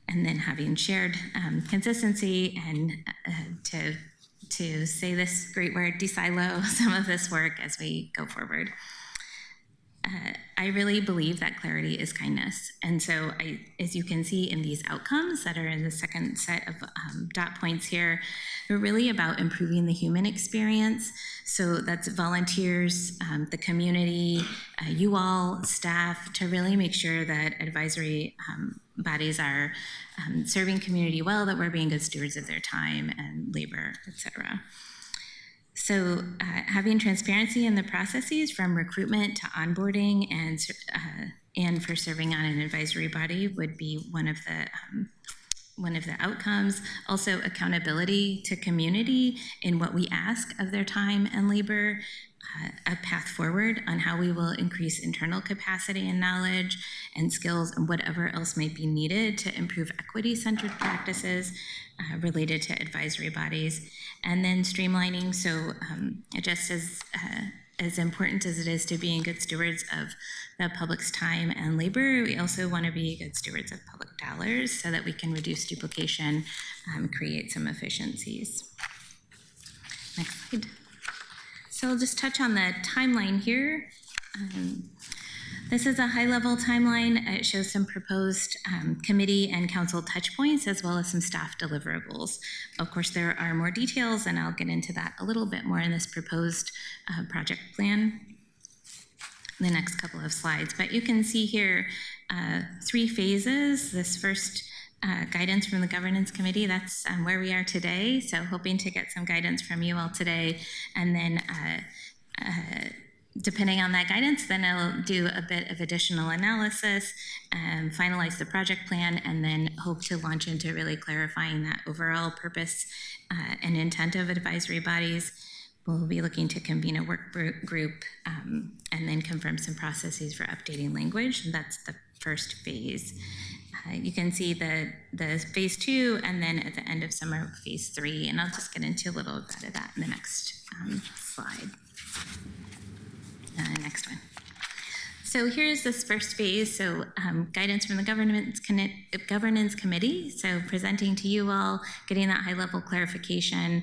and then having shared consistency and to say this great word, de-silo some of this work as we go forward. I really believe that clarity is kindness. And so as you can see in these outcomes that are in the second set of dot points here, they're really about improving the human experience. So that's volunteers, the community, you all, staff, to really make sure that advisory bodies are serving community well, that we're being good stewards of their time and labor, et cetera. So having transparency in the processes from recruitment to onboarding and for serving on an advisory body would be one of the outcomes. Also, accountability to community in what we ask of their time and labor, a path forward on how we will increase internal capacity and knowledge and skills and whatever else might be needed to improve equity-centered practices related to advisory bodies, and then streamlining. So just as important as it is to being good stewards of the public's time and labor, we also want to be good stewards of public dollars so that we can reduce duplication, create some efficiencies. Next slide. So I'll just touch on the timeline here. This is a high-level timeline. It shows some proposed committee and council touch points, as well as some staff deliverables. Of course, there are more details, and I'll get into that a little bit more in this proposed project plan in the next couple of slides. But you can see here 3 phases. This first guidance from the governance committee, that's where we are today. So hoping to get some guidance from you all today. And then depending on that guidance, then I'll do a bit of additional analysis, finalize the project plan, and then hope to launch into really clarifying that overall purpose and intent of advisory bodies. We'll be looking to convene a work group and then confirm some processes for updating language, and that's the first phase. You can see the phase 2, and then at the end of summer, phase 3, and I'll just get into a little bit of that in the next slide. Next one. So here's this first phase. So guidance from the governance committee. So presenting to you all, getting that high-level clarification.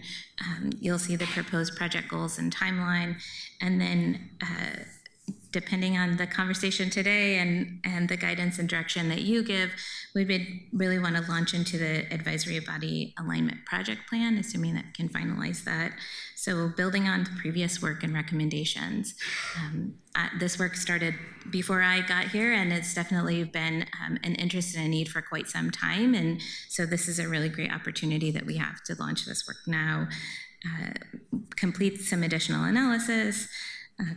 You'll see the proposed project goals and timeline, and then depending on the conversation today and the guidance and direction that you give, we would really want to launch into the advisory body alignment project plan, assuming that we can finalize that. So building on the previous work and recommendations. This work started before I got here, and it's definitely been an interest and a need for quite some time. And so this is a really great opportunity that we have to launch this work now, complete some additional analysis,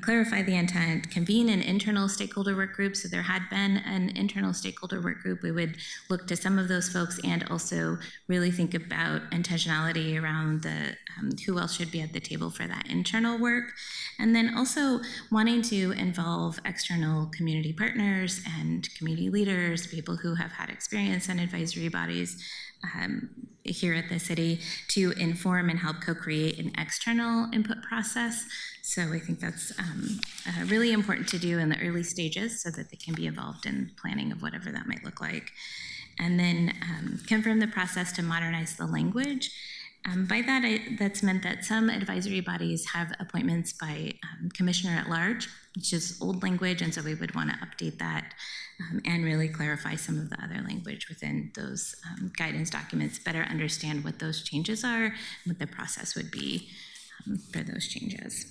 clarify the intent, convene an internal stakeholder work group. So there had been an internal stakeholder work group. We would look to some of those folks and also really think about intentionality around the who else should be at the table for that internal work. And then also wanting to involve external community partners and community leaders, people who have had experience in advisory bodies here at the city, to inform and help co-create an external input process. So I think that's really important to do in the early stages so that they can be involved in planning of whatever that might look like. And then confirm the process to modernize the language. By that, that's meant that some advisory bodies have appointments by commissioner at large, which is old language, and so we would want to update that and really clarify some of the other language within those guidance documents, better understand what those changes are, and what the process would be for those changes.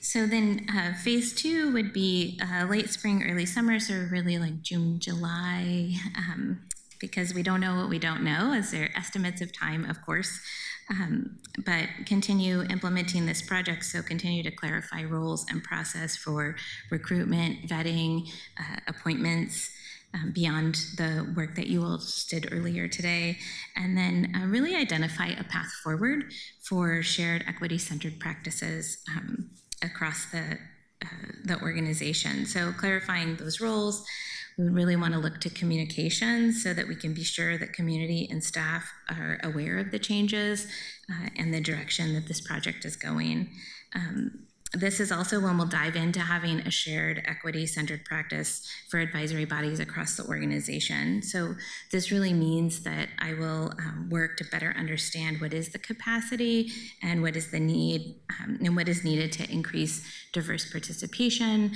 So then phase 2 would be late spring, early summer, so really like June, July, because we don't know what we don't know, as there are estimates of time, of course, but continue implementing this project, so continue to clarify roles and process for recruitment, vetting, appointments, beyond the work that you all just did earlier today, and then really identify a path forward for shared equity-centered practices across the organization. So clarifying those roles, we really want to look to communication so that we can be sure that community and staff are aware of the changes and the direction that this project is going. This is also when we'll dive into having a shared equity-centered practice for advisory bodies across the organization. So this really means that I will work to better understand what is the capacity and what is the need and what is needed to increase diverse participation,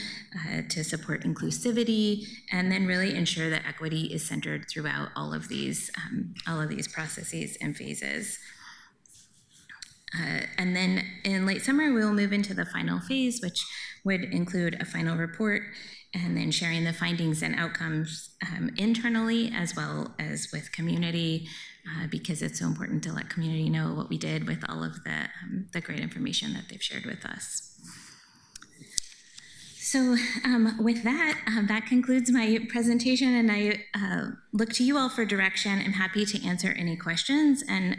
to support inclusivity, and then really ensure that equity is centered throughout all of these processes and phases. And then in late summer, we will move into the final phase, which would include a final report and then sharing the findings and outcomes internally as well as with community, because it's so important to let community know what we did with all of the great information that they've shared with us. So with that, that concludes my presentation, and I look to you all for direction. I'm happy to answer any questions, and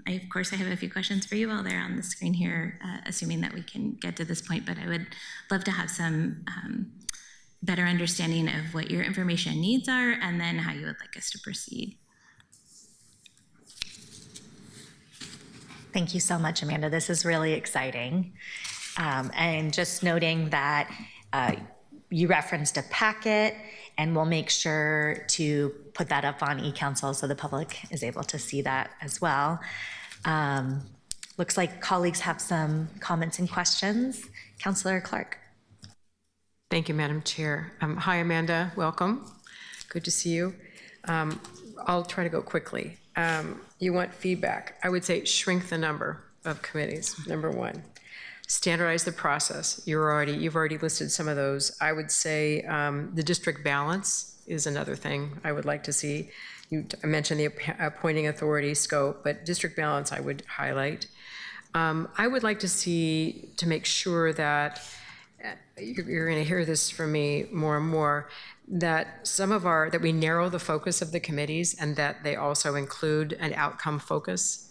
of course I have a few questions for you while they're on the screen here, assuming that we can get to this point, but I would love to have some better understanding of what your information needs are and then how you would like us to proceed. Thank you so much, Amanda. This is really exciting. And just noting that you referenced a packet, and we'll make sure to put that up on eCouncil so the public is able to see that as well. Looks like colleagues have some comments and questions. Councillor Clark. Thank you, Madam Chair. Hi, Amanda. Welcome. Good to see you. I'll try to go quickly. You want feedback. I would say shrink the number of committees, number one. Standardize the process. You've already listed some of those. I would say the district balance is another thing I would like to see. I mentioned the appointing authority scope, but district balance I would highlight. I would like to see, to make sure that, you're going to hear this from me more and more, that that we narrow the focus of the committees and that they also include an outcome focus.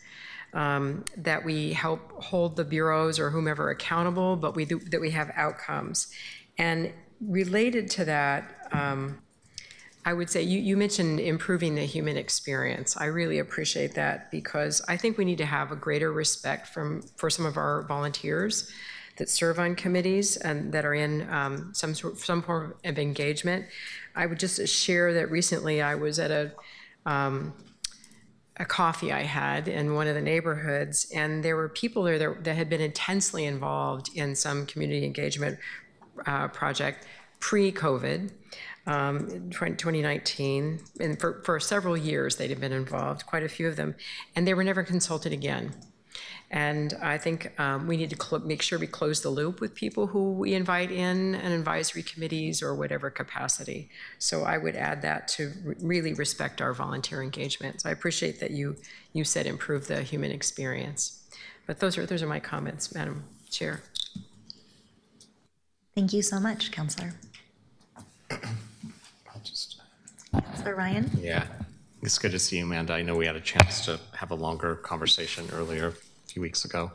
That we help hold the bureaus or whomever accountable, but that we have outcomes. And related to that, I would say you mentioned improving the human experience. I really appreciate that, because I think we need to have a greater respect for some of our volunteers that serve on committees and that are in some form of engagement. I would just share that recently I was at a coffee I had in one of the neighborhoods, and there were people there that had been intensely involved in some community engagement project pre-COVID, 2019, and for several years they'd have been involved, quite a few of them, and they were never consulted again. And I think we need to make sure we close the loop with people who we invite in an advisory committees or whatever capacity. So I would add that to really respect our volunteer engagement. So I appreciate that you said improve the human experience. But those are my comments, Madam Chair. Thank you so much, Councillor. Councillor Ryan? Yeah, it's good to see you, Amanda. I know we had a chance to have a longer conversation earlier, a few weeks ago.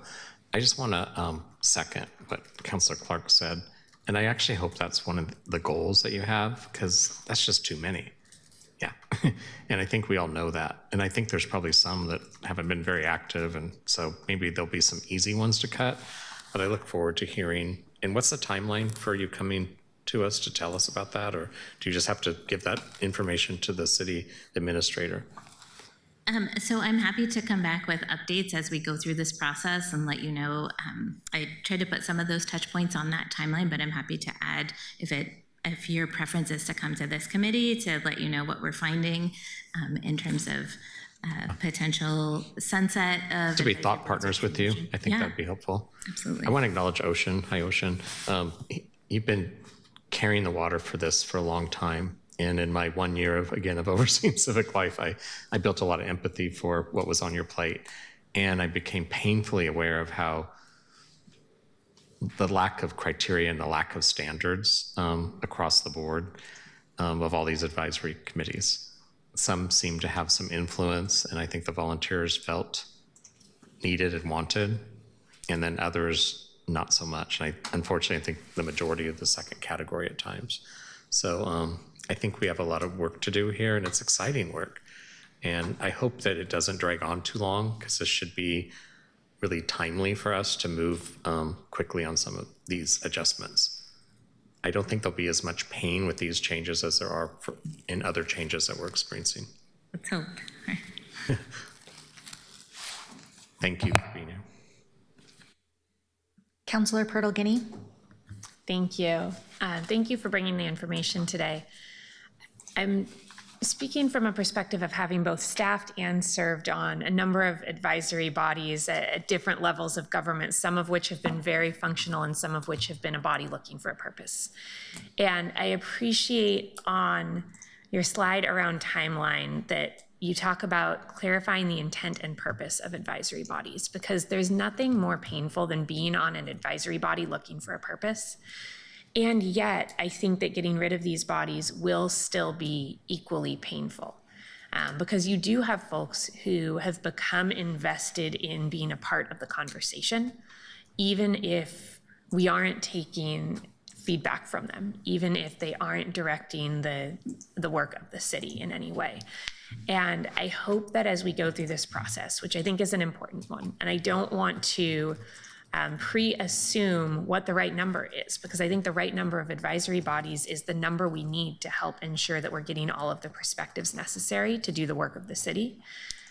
I just want to second what Councillor Clark said, and I actually hope that's one of the goals that you have, because that's just too many. Yeah, and I think we all know that, and I think there's probably some that haven't been very active, and so maybe there'll be some easy ones to cut, but I look forward to hearing. And what's the timeline for you coming to us to tell us about that, or do you just have to give that information to the city administrator? So I'm happy to come back with updates as we go through this process and let you know. I tried to put some of those touch points on that timeline, but I'm happy to add if your preference is to come to this committee to let you know what we're finding in terms of potential sunset of. To be thought partners with you, I think that'd be helpful. Absolutely. I want to acknowledge Ocean. Hi, Ocean. You've been carrying the water for this for a long time. And in my 1 year of overseeing civic life, I built a lot of empathy for what was on your plate. And I became painfully aware of how the lack of criteria and the lack of standards across the board of all these advisory committees. Some seem to have some influence, and I think the volunteers felt needed and wanted, and then others not so much. And unfortunately, I think the majority of the second category at times. So I think we have a lot of work to do here, and it's exciting work. And I hope that it doesn't drag on too long, because this should be really timely for us to move quickly on some of these adjustments. I don't think there'll be as much pain with these changes as there are in other changes that we're experiencing. Let's hope. Thank you for being here. Councillor Purtle-Guinea? Thank you. Thank you for bringing the information today. I'm speaking from a perspective of having both staffed and served on a number of advisory bodies at different levels of government, some of which have been very functional and some of which have been a body looking for a purpose. And I appreciate on your slide around timeline that you talk about clarifying the intent and purpose of advisory bodies, because there's nothing more painful than being on an advisory body looking for a purpose. And yet, I think that getting rid of these bodies will still be equally painful, because you do have folks who have become invested in being a part of the conversation, even if we aren't taking feedback from them, even if they aren't directing the work of the city in any way. And I hope that as we go through this process, which I think is an important one, and I don't want to pre-assume what the right number is, because I think the right number of advisory bodies is the number we need to help ensure that we're getting all of the perspectives necessary to do the work of the city.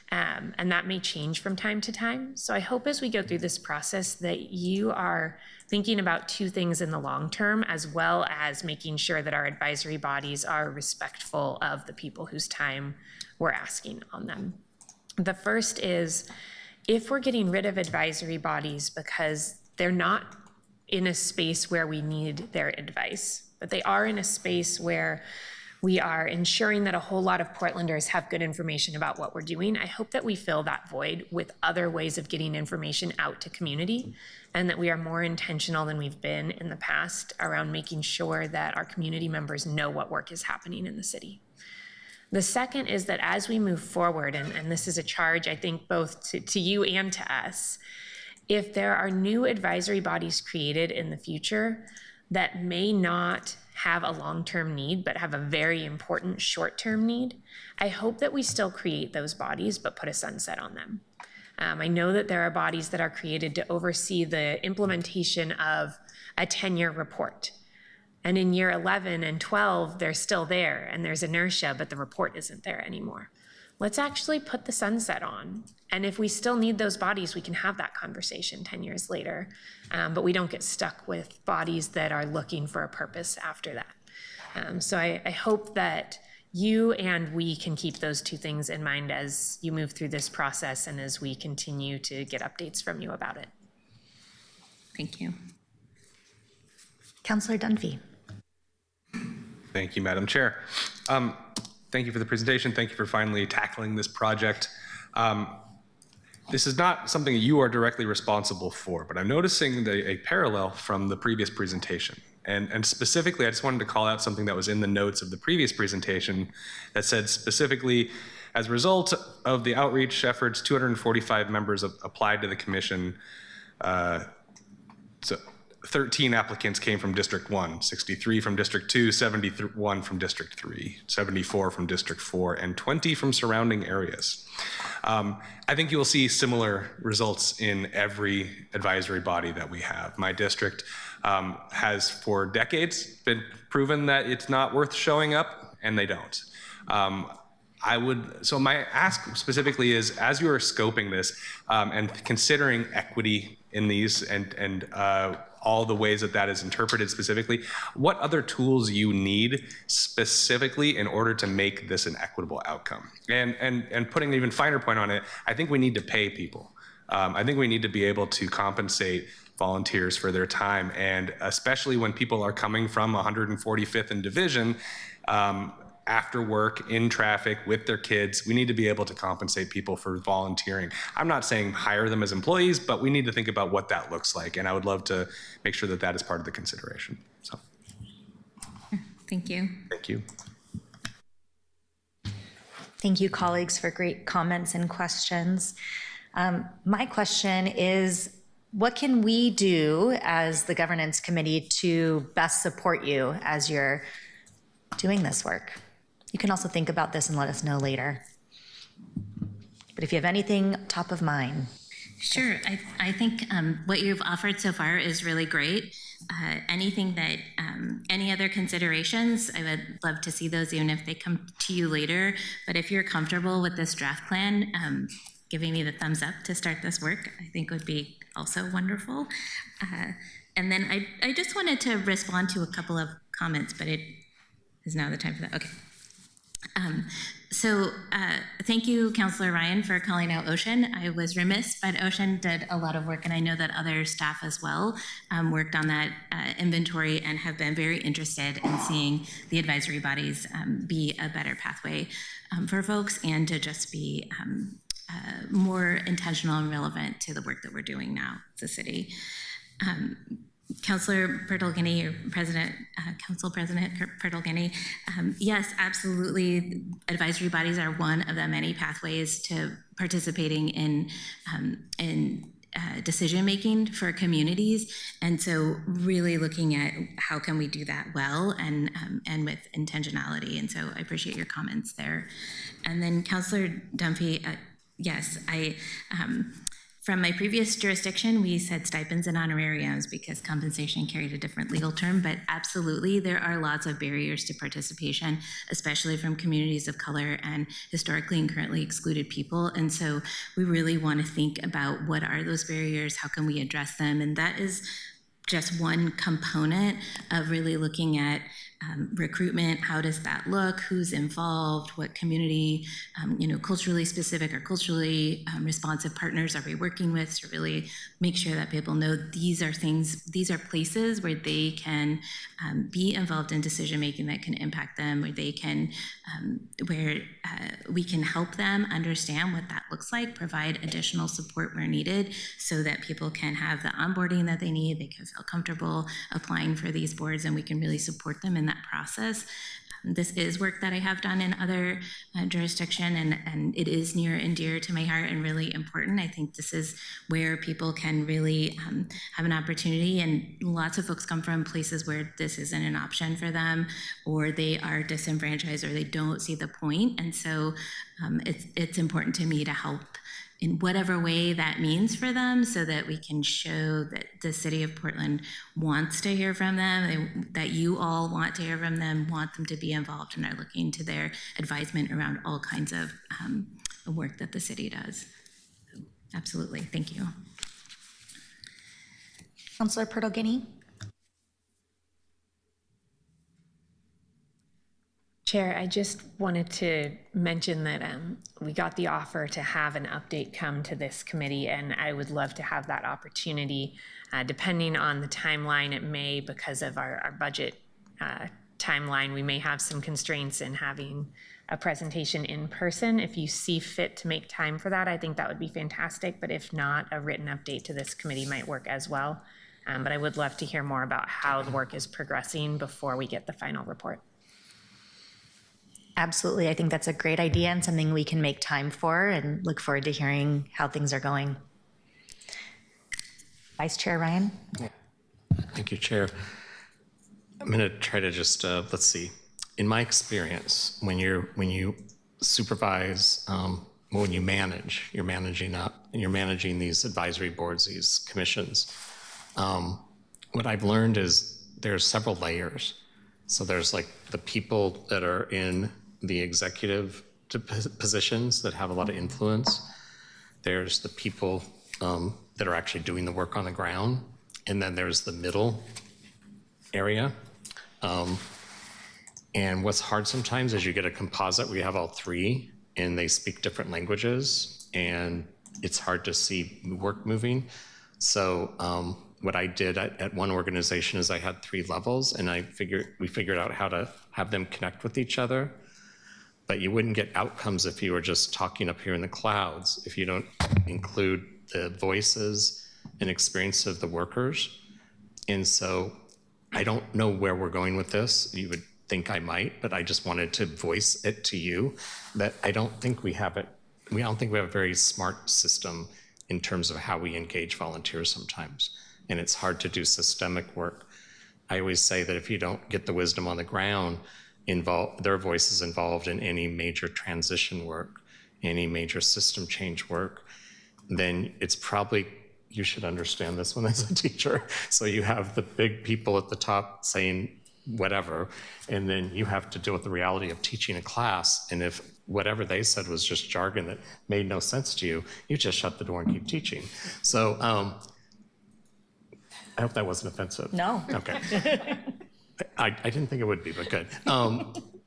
And that may change from time to time. So I hope as we go through this process that you are thinking about two things in the long term, as well as making sure that our advisory bodies are respectful of the people whose time we're asking on them. The first is, if we're getting rid of advisory bodies because they're not in a space where we need their advice, but they are in a space where we are ensuring that a whole lot of Portlanders have good information about what we're doing, I hope that we fill that void with other ways of getting information out to community, and that we are more intentional than we've been in the past around making sure that our community members know what work is happening in the city. The second is that as we move forward, and this is a charge I think both to you and to us, if there are new advisory bodies created in the future that may not have a long-term need, but have a very important short-term need, I hope that we still create those bodies, but put a sunset on them. I know that there are bodies that are created to oversee the implementation of a 10-year report. And in year 11 and 12, they're still there and there's inertia, but the report isn't there anymore. Let's actually put the sunset on. And if we still need those bodies, we can have that conversation 10 years later. But we don't get stuck with bodies that are looking for a purpose after that. So I hope that you and we can keep those two things in mind as you move through this process and as we continue to get updates from you about it. Thank you. Councillor Dunphy. Thank you, Madam Chair. Thank you for the presentation. Thank you for finally tackling this project. This is not something you are directly responsible for, but I'm noticing a parallel from the previous presentation. And specifically, I just wanted to call out something that was in the notes of the previous presentation that said specifically, as a result of the outreach efforts, 245 members applied to the commission. So 13 applicants came from District 1, 63 from District 2, 71 from District 3, 74 from District 4, and 20 from surrounding areas. I think you will see similar results in every advisory body that we have. My district has for decades been proven that it's not worth showing up, and they don't. So my ask specifically is, as you are scoping this and considering equity in these and all the ways that is interpreted specifically, what other tools you need specifically in order to make this an equitable outcome? And putting an even finer point on it, I think we need to pay people. I think we need to be able to compensate volunteers for their time, and especially when people are coming from 145th and Division, after work, in traffic, with their kids, we need to be able to compensate people for volunteering. I'm not saying hire them as employees, but we need to think about what that looks like, and I would love to make sure that that is part of the consideration. So, thank you. Thank you. Thank you, colleagues, for great comments and questions. My question is, what can we do as the governance committee to best support you as you're doing this work? You can also think about this and let us know later. But if you have anything top of mind. Sure. I think what you've offered so far is really great. Anything that, any other considerations, I would love to see those even if they come to you later. But if you're comfortable with this draft plan, giving me the thumbs up to start this work, I think would be also wonderful. And then I just wanted to respond to a couple of comments, but it is now the time for that. Okay. So thank you, Councilor Ryan, for calling out Ocean. I was remiss, but Ocean did a lot of work, and I know that other staff as well worked on that inventory and have been very interested in seeing the advisory bodies be a better pathway for folks and to just be more intentional and relevant to the work that we're doing now as a city. Councilor Pertolgini, or Council President Pertolgini, yes, absolutely. Advisory bodies are one of the many pathways to participating in decision making for communities, and so really looking at how can we do that well and with intentionality. And so I appreciate your comments there. And then Councilor Dunphy, yes, from my previous jurisdiction, we said stipends and honorariums because compensation carried a different legal term, but absolutely, there are lots of barriers to participation, especially from communities of color and historically and currently excluded people. And so we really want to think about what are those barriers, how can we address them? And that is just one component of really looking at recruitment. How does that look? Who's involved? What community, culturally specific or culturally responsive partners are we working with to really make sure that people know these are places where they can be involved in decision making that can impact them, where they can, where we can help them understand what that looks like, provide additional support where needed so that people can have the onboarding that they need, they can feel comfortable applying for these boards, and we can really support them in that process. This is work that I have done in other jurisdiction, and it is near and dear to my heart and really important. I think this is where people can really have an opportunity, and lots of folks come from places where this isn't an option for them, or they are disenfranchised, or they don't see the point. And so it's important to me to help in whatever way that means for them, so that we can show that the city of Portland wants to hear from them, that you all want to hear from them, want them to be involved, and are looking to their advisement around all kinds of work that the city does. Absolutely, thank you. Councilor Pertolgini. Chair, I just wanted to mention that we got the offer to have an update come to this committee, and I would love to have that opportunity. Depending on the timeline, it may, because of our budget timeline, we may have some constraints in having a presentation in person. If you see fit to make time for that, I think that would be fantastic. But if not, a written update to this committee might work as well. But I would love to hear more about how the work is progressing before we get the final report. Absolutely. I think that's a great idea and something we can make time for, and look forward to hearing how things are going. Vice Chair Ryan. Thank you, Chair. I'm going to try to just, let's see. In my experience, when you supervise, when you manage, you're managing these advisory boards, these commissions. What I've learned is there's several layers. So there's like the people that are in the executive positions that have a lot of influence. There's the people that are actually doing the work on the ground. And then there's the middle area. And what's hard sometimes is you get a composite where you have all three and they speak different languages, and it's hard to see work moving. So what I did at one organization is I had 3 levels, and we figured out how to have them connect with each other. But you wouldn't get outcomes if you were just talking up here in the clouds, if you don't include the voices and experience of the workers. And so I don't know where we're going with this. You would think I might, but I just wanted to voice it to you that I don't think we have it. I don't think we have a very smart system in terms of how we engage volunteers sometimes. And it's hard to do systemic work. I always say that if you don't get the wisdom on the ground, their voices involved in any major transition work, any major system change work, then it's probably, you should understand this one as a teacher. So you have the big people at the top saying whatever, and then you have to deal with the reality of teaching a class. And if whatever they said was just jargon that made no sense to you, you just shut the door and keep teaching. So I hope that wasn't offensive. No. Okay. I didn't think it would be, but good.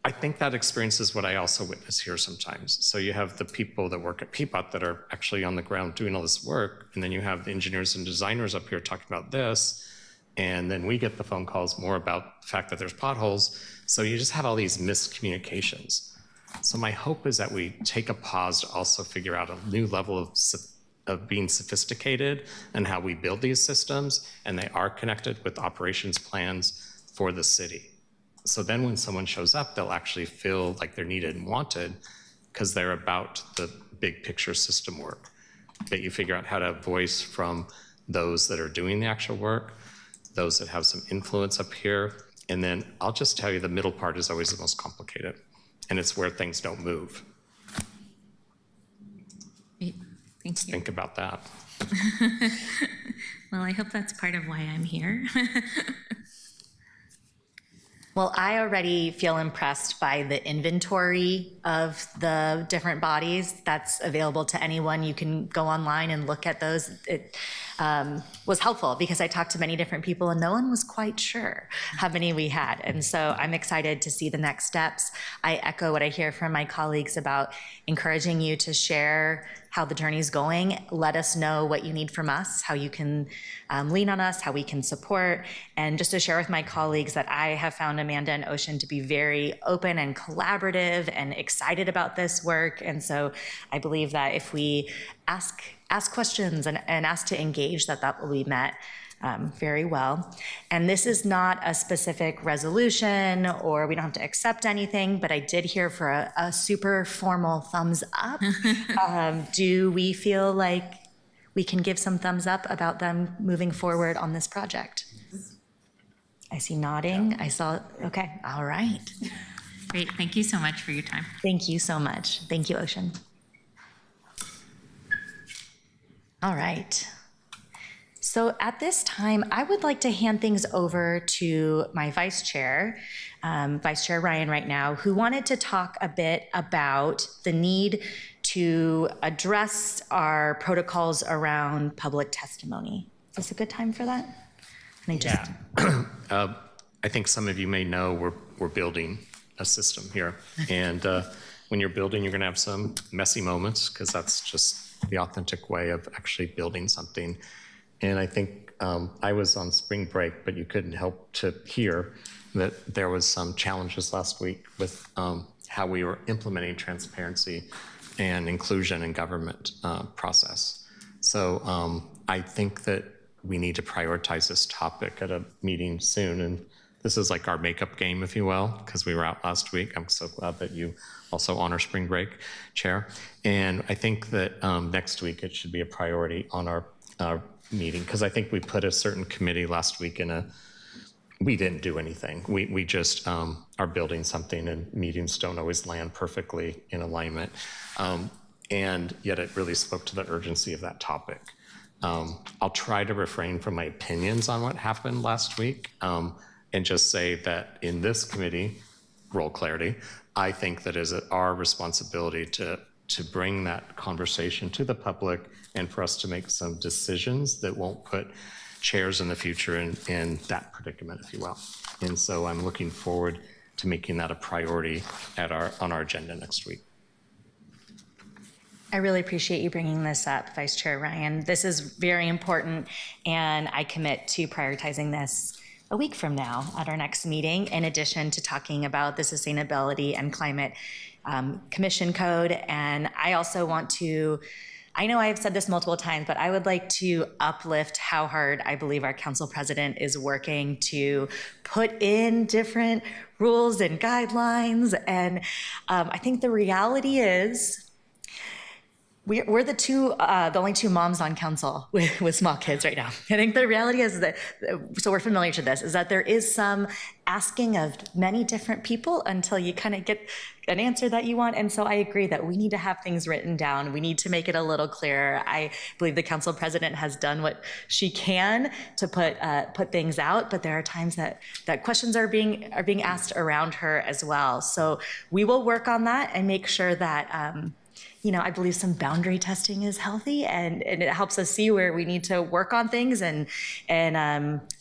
I think that experience is what I also witness here sometimes. So you have the people that work at Peapod that are actually on the ground doing all this work, and then you have the engineers and designers up here talking about this, and then we get the phone calls more about the fact that there's potholes. So you just have all these miscommunications. So my hope is that we take a pause to also figure out a new level of being sophisticated and how we build these systems, and they are connected with operations plans for the city. So then when someone shows up, they'll actually feel like they're needed and wanted because they're about the big picture system work. That you figure out how to have voice from those that are doing the actual work, those that have some influence up here. And then I'll just tell you, the middle part is always the most complicated, and it's where things don't move. Great. Thank you. Think about that. Well, I hope that's part of why I'm here. Well, I already feel impressed by the inventory of the different bodies that's available to anyone. You can go online and look at those. It was helpful because I talked to many different people and no one was quite sure how many we had. And so I'm excited to see the next steps. I echo what I hear from my colleagues about encouraging you to share how the journey's going. Let us know what you need from us, how you can lean on us, how we can support. And just to share with my colleagues that I have found Amanda and Ocean to be very open and collaborative and excited about this work. And so I believe that if we ask questions and ask to engage, that will be met very well. And this is not a specific resolution, or we don't have to accept anything, but I did hear for a super formal thumbs up. Do we feel like we can give some thumbs up about them moving forward on this project? I see nodding. I saw, okay, all right. Great. Thank you so much for your time. Thank you so much. Thank you, Ocean. All right. So at this time, I would like to hand things over to my Vice Chair Ryan right now, who wanted to talk a bit about the need to address our protocols around public testimony. Is this a good time for that? I think some of you may know we're building a system here. And when you're building, you're going to have some messy moments because that's just the authentic way of actually building something. And I think I was on spring break, but you couldn't help to hear that there was some challenges last week with how we were implementing transparency and inclusion in government process. So I think that we need to prioritize this topic at a meeting soon. And this is like our makeup game, if you will, because we were out last week. I'm so glad that you also honor spring break, Chair. And I think that next week it should be a priority on our meeting, because I think we put a certain committee last week we didn't do anything. We just are building something, and meetings don't always land perfectly in alignment. And yet it really spoke to the urgency of that topic. I'll try to refrain from my opinions on what happened last week and just say that in this committee, role clarity, I think that is our responsibility to bring that conversation to the public and for us to make some decisions that won't put chairs in the future in that predicament, if you will. And so I'm looking forward to making that a priority on our agenda next week. I really appreciate you bringing this up, Vice Chair Ryan. This is very important, and I commit to prioritizing this a week from now at our next meeting, in addition to talking about the Sustainability and Climate Commission Code. And I also want to, I know I've said this multiple times, but I would like to uplift how hard I believe our council president is working to put in different rules and guidelines. And I think the reality is We're the only two moms on council with small kids right now. I think the reality is that, so we're familiar to this, is that there is some asking of many different people until you kind of get an answer that you want. And so I agree that we need to have things written down. We need to make it a little clearer. I believe the council president has done what she can to put things out, but there are times that questions are being asked around her as well. So we will work on that and make sure that, I believe some boundary testing is healthy, and it helps us see where we need to work on things and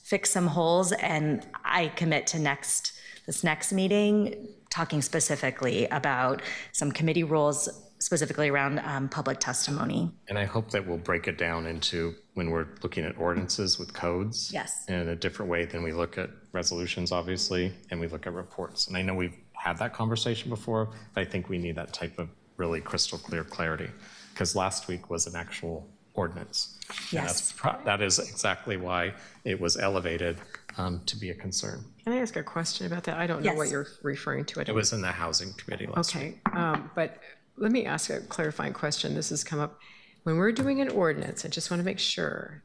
fix some holes. And I commit to this next meeting talking specifically about some committee rules, specifically around public testimony. And I hope that we'll break it down into when we're looking at ordinances with codes. Yes. In a different way than we look at resolutions, obviously, and we look at reports. And I know we've had that conversation before, but I think we need that type of really crystal clear clarity, because last week was an actual ordinance. Yes. And that is exactly why it was elevated to be a concern. Can I ask a question about that? I don't know what Yes. you're referring to. It was in the housing committee last week. Okay, but let me ask a clarifying question. This has come up. When we're doing an ordinance, I just want to make sure,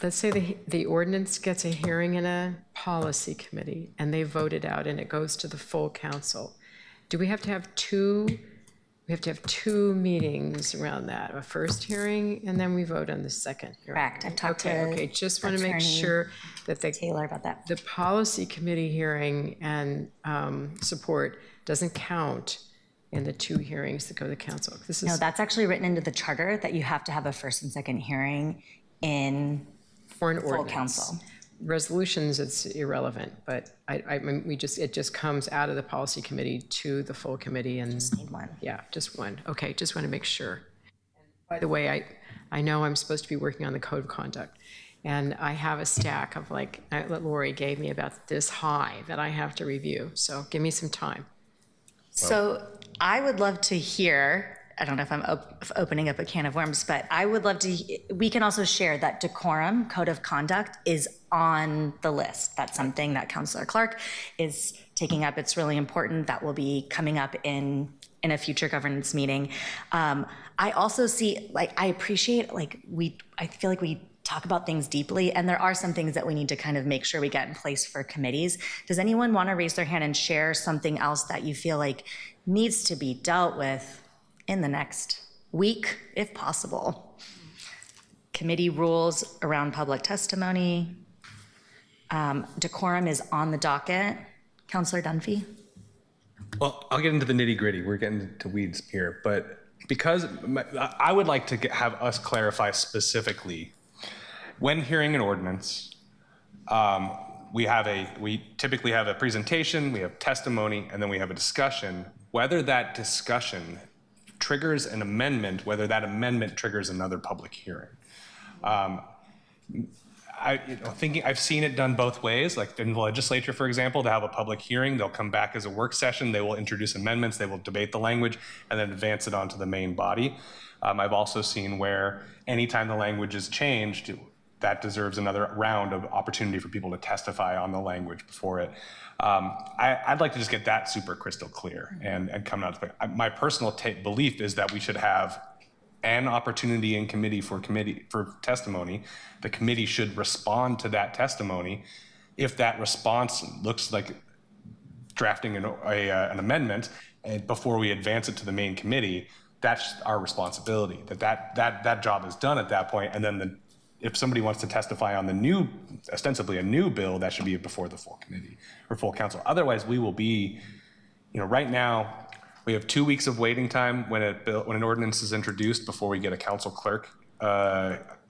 let's say the ordinance gets a hearing in a policy committee and they vote it out and it goes to the full council. Do we have to have two meetings around that, a first hearing and then we vote on the second hearing? Correct. I've talked Okay, just want to make sure that Taylor about that. the policy committee hearing and support doesn't count in the two hearings that go to council. This is No, that's actually written into the charter that you have to have a first and second hearing in for an full ordinance. council. Resolutions, it's irrelevant, but I mean, it just comes out of the policy committee to the full committee and. Just need one. Yeah, just one. Okay, just want to make sure. By the way, I know I'm supposed to be working on the code of conduct, and I have a stack of that Lori gave me about this high that I have to review, so give me some time. So I would love to hear, I don't know if I'm opening up a can of worms, but I would love to, we can also share that decorum, code of conduct, is on the list. That's something that Councillor Clark is taking up. It's really important. That will be coming up in a future governance meeting. I also see, I appreciate, I feel like we talk about things deeply, and there are some things that we need to kind of make sure we get in place for committees. Does anyone want to raise their hand and share something else that you feel like needs to be dealt with in the next week, if possible? Committee rules around public testimony. Decorum is on the docket. Councillor Dunphy? Well, I'll get into the nitty gritty. We're getting into weeds here, but because I would like to have us clarify specifically when hearing an ordinance, we typically have a presentation, we have testimony, and then we have a discussion. Whether that discussion triggers an amendment, whether that amendment triggers another public hearing. I've seen it done both ways, like in the legislature, for example, to have a public hearing, they'll come back as a work session, they will introduce amendments, they will debate the language, and then advance it onto the main body. I've also seen where anytime the language is changed, that deserves another round of opportunity for people to testify on the language before it. I'd like to just get that super crystal clear and come out. My personal belief is that we should have an opportunity in committee for testimony. The committee should respond to that testimony. If that response looks like drafting an amendment and before we advance it to the main committee, that's our responsibility. That job is done at that point, and then if somebody wants to testify on ostensibly a new bill, that should be before the full committee or full council. Otherwise, we will be, right now, we have 2 weeks of waiting time when an ordinance is introduced before we get a council clerk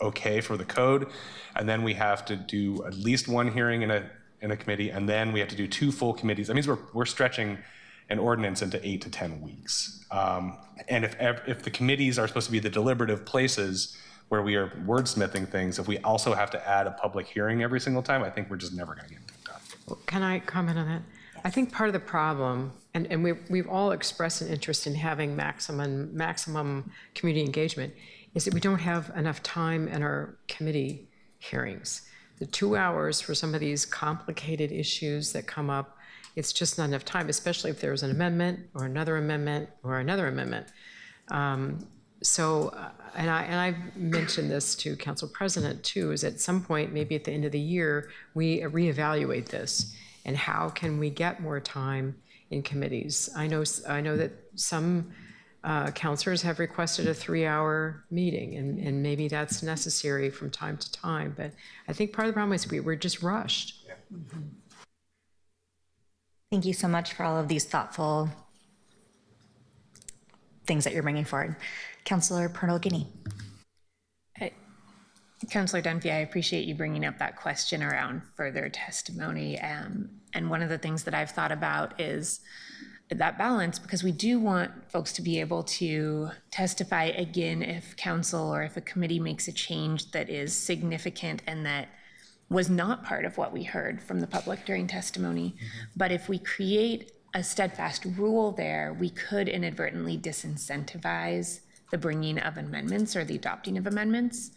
okay for the code, and then we have to do at least one hearing in a committee, and then we have to do 2 full committees. That means we're stretching an ordinance into 8 to 10 weeks. And if the committees are supposed to be the deliberative places where we are wordsmithing things, if we also have to add a public hearing every single time, I think we're just never going to get anything done. Can I comment on that? Yes. I think part of the problem, and we've all expressed an interest in having maximum community engagement, is that we don't have enough time in our committee hearings. The 2 hours for some of these complicated issues that come up, it's just not enough time, especially if there's an amendment or another amendment or another amendment. And I mentioned this to Council President too, is at some point, maybe at the end of the year, we reevaluate this and how can we get more time in committees. I know that some counselors have requested a 3-hour meeting, and maybe that's necessary from time to time. But I think part of the problem is we're just rushed. Yeah. Thank you so much for all of these thoughtful things that you're bringing forward. Councillor Pernell-Guinea. Councillor Dunphy, I appreciate you bringing up that question around further testimony. And one of the things that I've thought about is that balance, because we do want folks to be able to testify again if council or if a committee makes a change that is significant and that was not part of what we heard from the public during testimony. But if we create a steadfast rule there, we could inadvertently disincentivize the bringing of amendments or the adopting of amendments.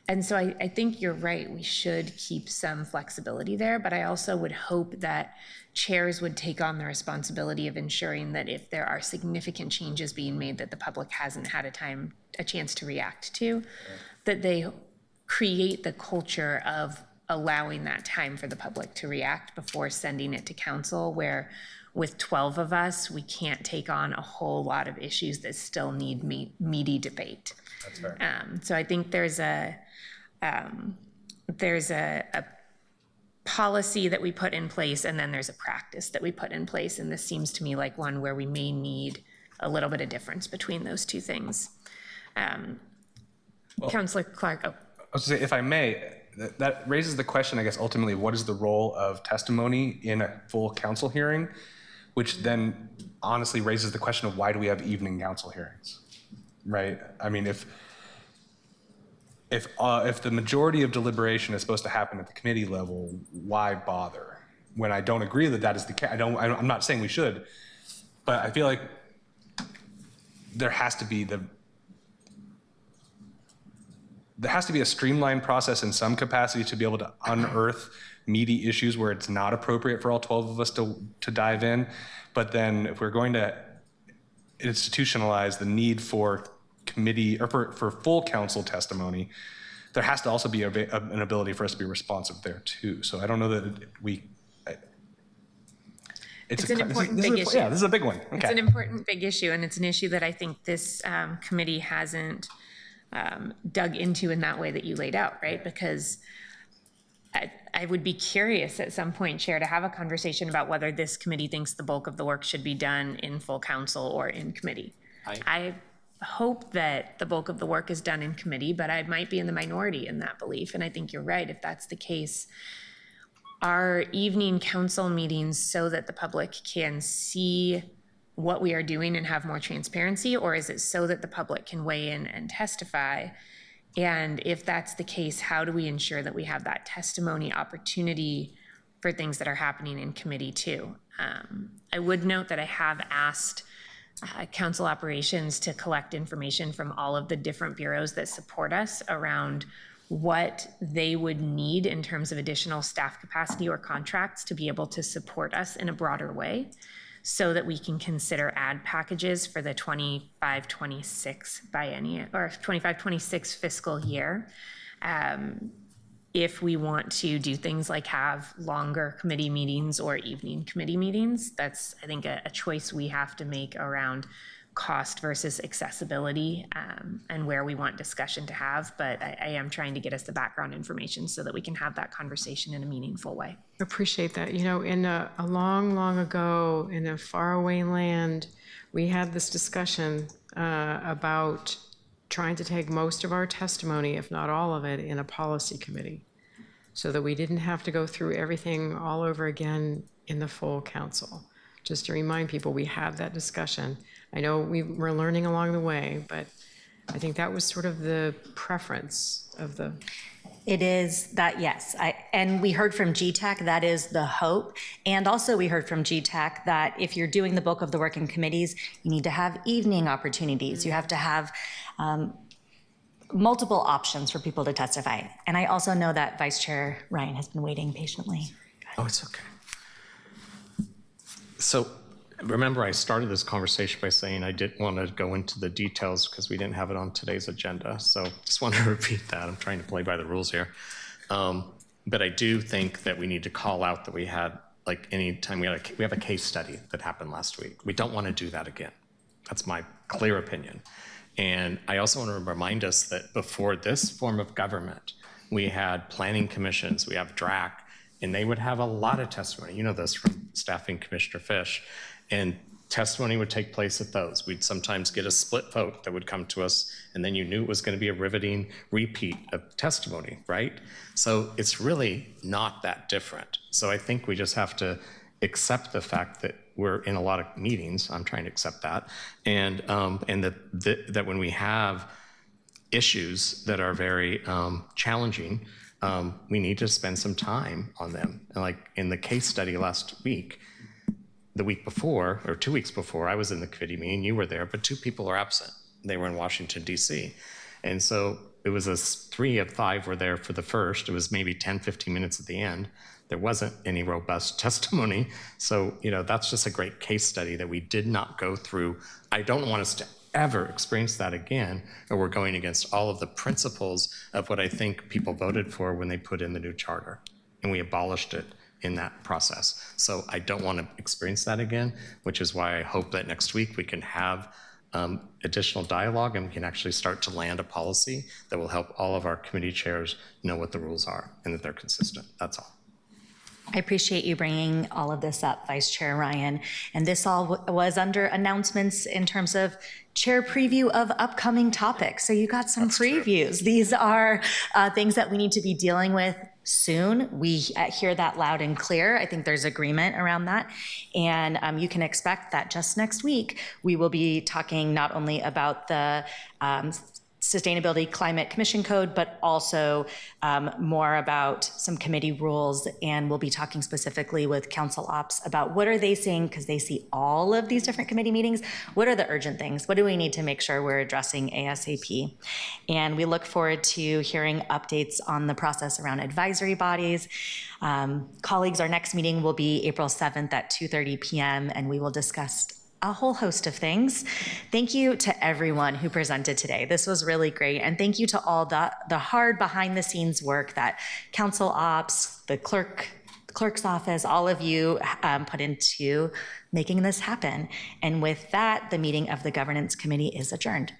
And so I think you're right, we should keep some flexibility there, but I also would hope that chairs would take on the responsibility of ensuring that if there are significant changes being made that the public hasn't had a chance to react to, that they create the culture of allowing that time for the public to react before sending it to council, where with 12 of us, we can't take on a whole lot of issues that still need meaty debate. That's fair. So I think there's a policy that we put in place, and then there's a practice that we put in place, and this seems to me like one where we may need a little bit of difference between those two things. Councillor Clark. Oh. I was going to say, if I may, that raises the question, I guess, ultimately, what is the role of testimony in a full council hearing, which then honestly raises the question of why do we have evening council hearings, right? I mean, if the majority of deliberation is supposed to happen at the committee level, why bother? When I don't agree that that is the case, I'm not saying we should, but I feel like there has to be a streamlined process in some capacity to be able to unearth meaty issues where it's not appropriate for all 12 of us to dive in. But then if we're going to institutionalize the need for committee or for full council testimony, there has to also be an ability for us to be responsive there too. So I don't know that It's an important big issue. Yeah, this is a big one. Okay. It's an important big issue, and it's an issue that I think this committee hasn't dug into in that way that you laid out, right? Because I would be curious at some point, Chair, to have a conversation about whether this committee thinks the bulk of the work should be done in full council or in committee. I hope that the bulk of the work is done in committee, but I might be in the minority in that belief, and I think you're right. If that's the case, are evening council meetings so that the public can see what we are doing and have more transparency, or is it so that the public can weigh in and testify? And if that's the case, how do we ensure that we have that testimony opportunity for things that are happening in committee too? I would note that I have asked council operations to collect information from all of the different bureaus that support us around what they would need in terms of additional staff capacity or contracts to be able to support us in a broader way, so that we can consider ad packages for the 25-26 biennium or 25-26 fiscal year. If we want to do things like have longer committee meetings or evening committee meetings, that's, I think, a choice we have to make around cost versus accessibility, and where we want discussion to have. But I am trying to get us the background information so that we can have that conversation in a meaningful way. Appreciate that. You know, in a long, long ago, in a faraway land, we had this discussion about trying to take most of our testimony, if not all of it, in a policy committee, so that we didn't have to go through everything all over again in the full council. Just to remind people, we had that discussion. I know we're learning along the way, but I think that was sort of the preference of the... It is that, yes. And we heard from GTAC, that is the hope. And also we heard from GTAC that if you're doing the bulk of the work in committees, you need to have evening opportunities. You have to have multiple options for people to testify. And I also know that Vice Chair Ryan has been waiting patiently. Oh, it's okay. So Remember, I started this conversation by saying I didn't want to go into the details because we didn't have it on today's agenda. So just want to repeat that. I'm trying to play by the rules here. But I do think that we need to call out that we had, like, anytime we have a case study that happened last week. We don't want to do that again. That's my clear opinion. And I also want to remind us that before this form of government, we had planning commissions, we have DRAC, and they would have a lot of testimony. You know this from staffing Commissioner Fish. And testimony would take place at those. We'd sometimes get a split vote that would come to us, and then you knew it was going to be a riveting repeat of testimony, right? So it's really not that different. So I think we just have to accept the fact that we're in a lot of meetings. I'm trying to accept that. And that when we have issues that are very challenging, we need to spend some time on them. And like in the case study last week, the week before, or 2 weeks before, I was in the committee meeting, you were there, but 2 people are absent. They were in Washington, D.C. And so it was 3 of 5 were there for the first. It was maybe 10, 15 minutes at the end. There wasn't any robust testimony. So, that's just a great case study that we did not go through. I don't want us to ever experience that again, or we're going against all of the principles of what I think people voted for when they put in the new charter. And we abolished it in that process. So I don't want to experience that again, which is why I hope that next week we can have additional dialogue and we can actually start to land a policy that will help all of our committee chairs know what the rules are and that they're consistent. That's all. I appreciate you bringing all of this up, Vice Chair Ryan. And this all was under announcements in terms of chair preview of upcoming topics. So you got some previews. True. These are things that we need to be dealing with soon. We hear that loud and clear. I think there's agreement around that. And you can expect that just next week, we will be talking not only about the Sustainability Climate Commission Code, but also more about some committee rules. And we'll be talking specifically with Council Ops about what are they seeing, because they see all of these different committee meetings. What are the urgent things? What do we need to make sure we're addressing ASAP? And we look forward to hearing updates on the process around advisory bodies. Colleagues, our next meeting will be April 7th at 2:30 p.m. and we will discuss a whole host of things. Thank you to everyone who presented today. This was really great. And thank you to all the hard behind the scenes work that Council Ops, the clerk's office, all of you put into making this happen. And with that, the meeting of the Governance Committee is adjourned.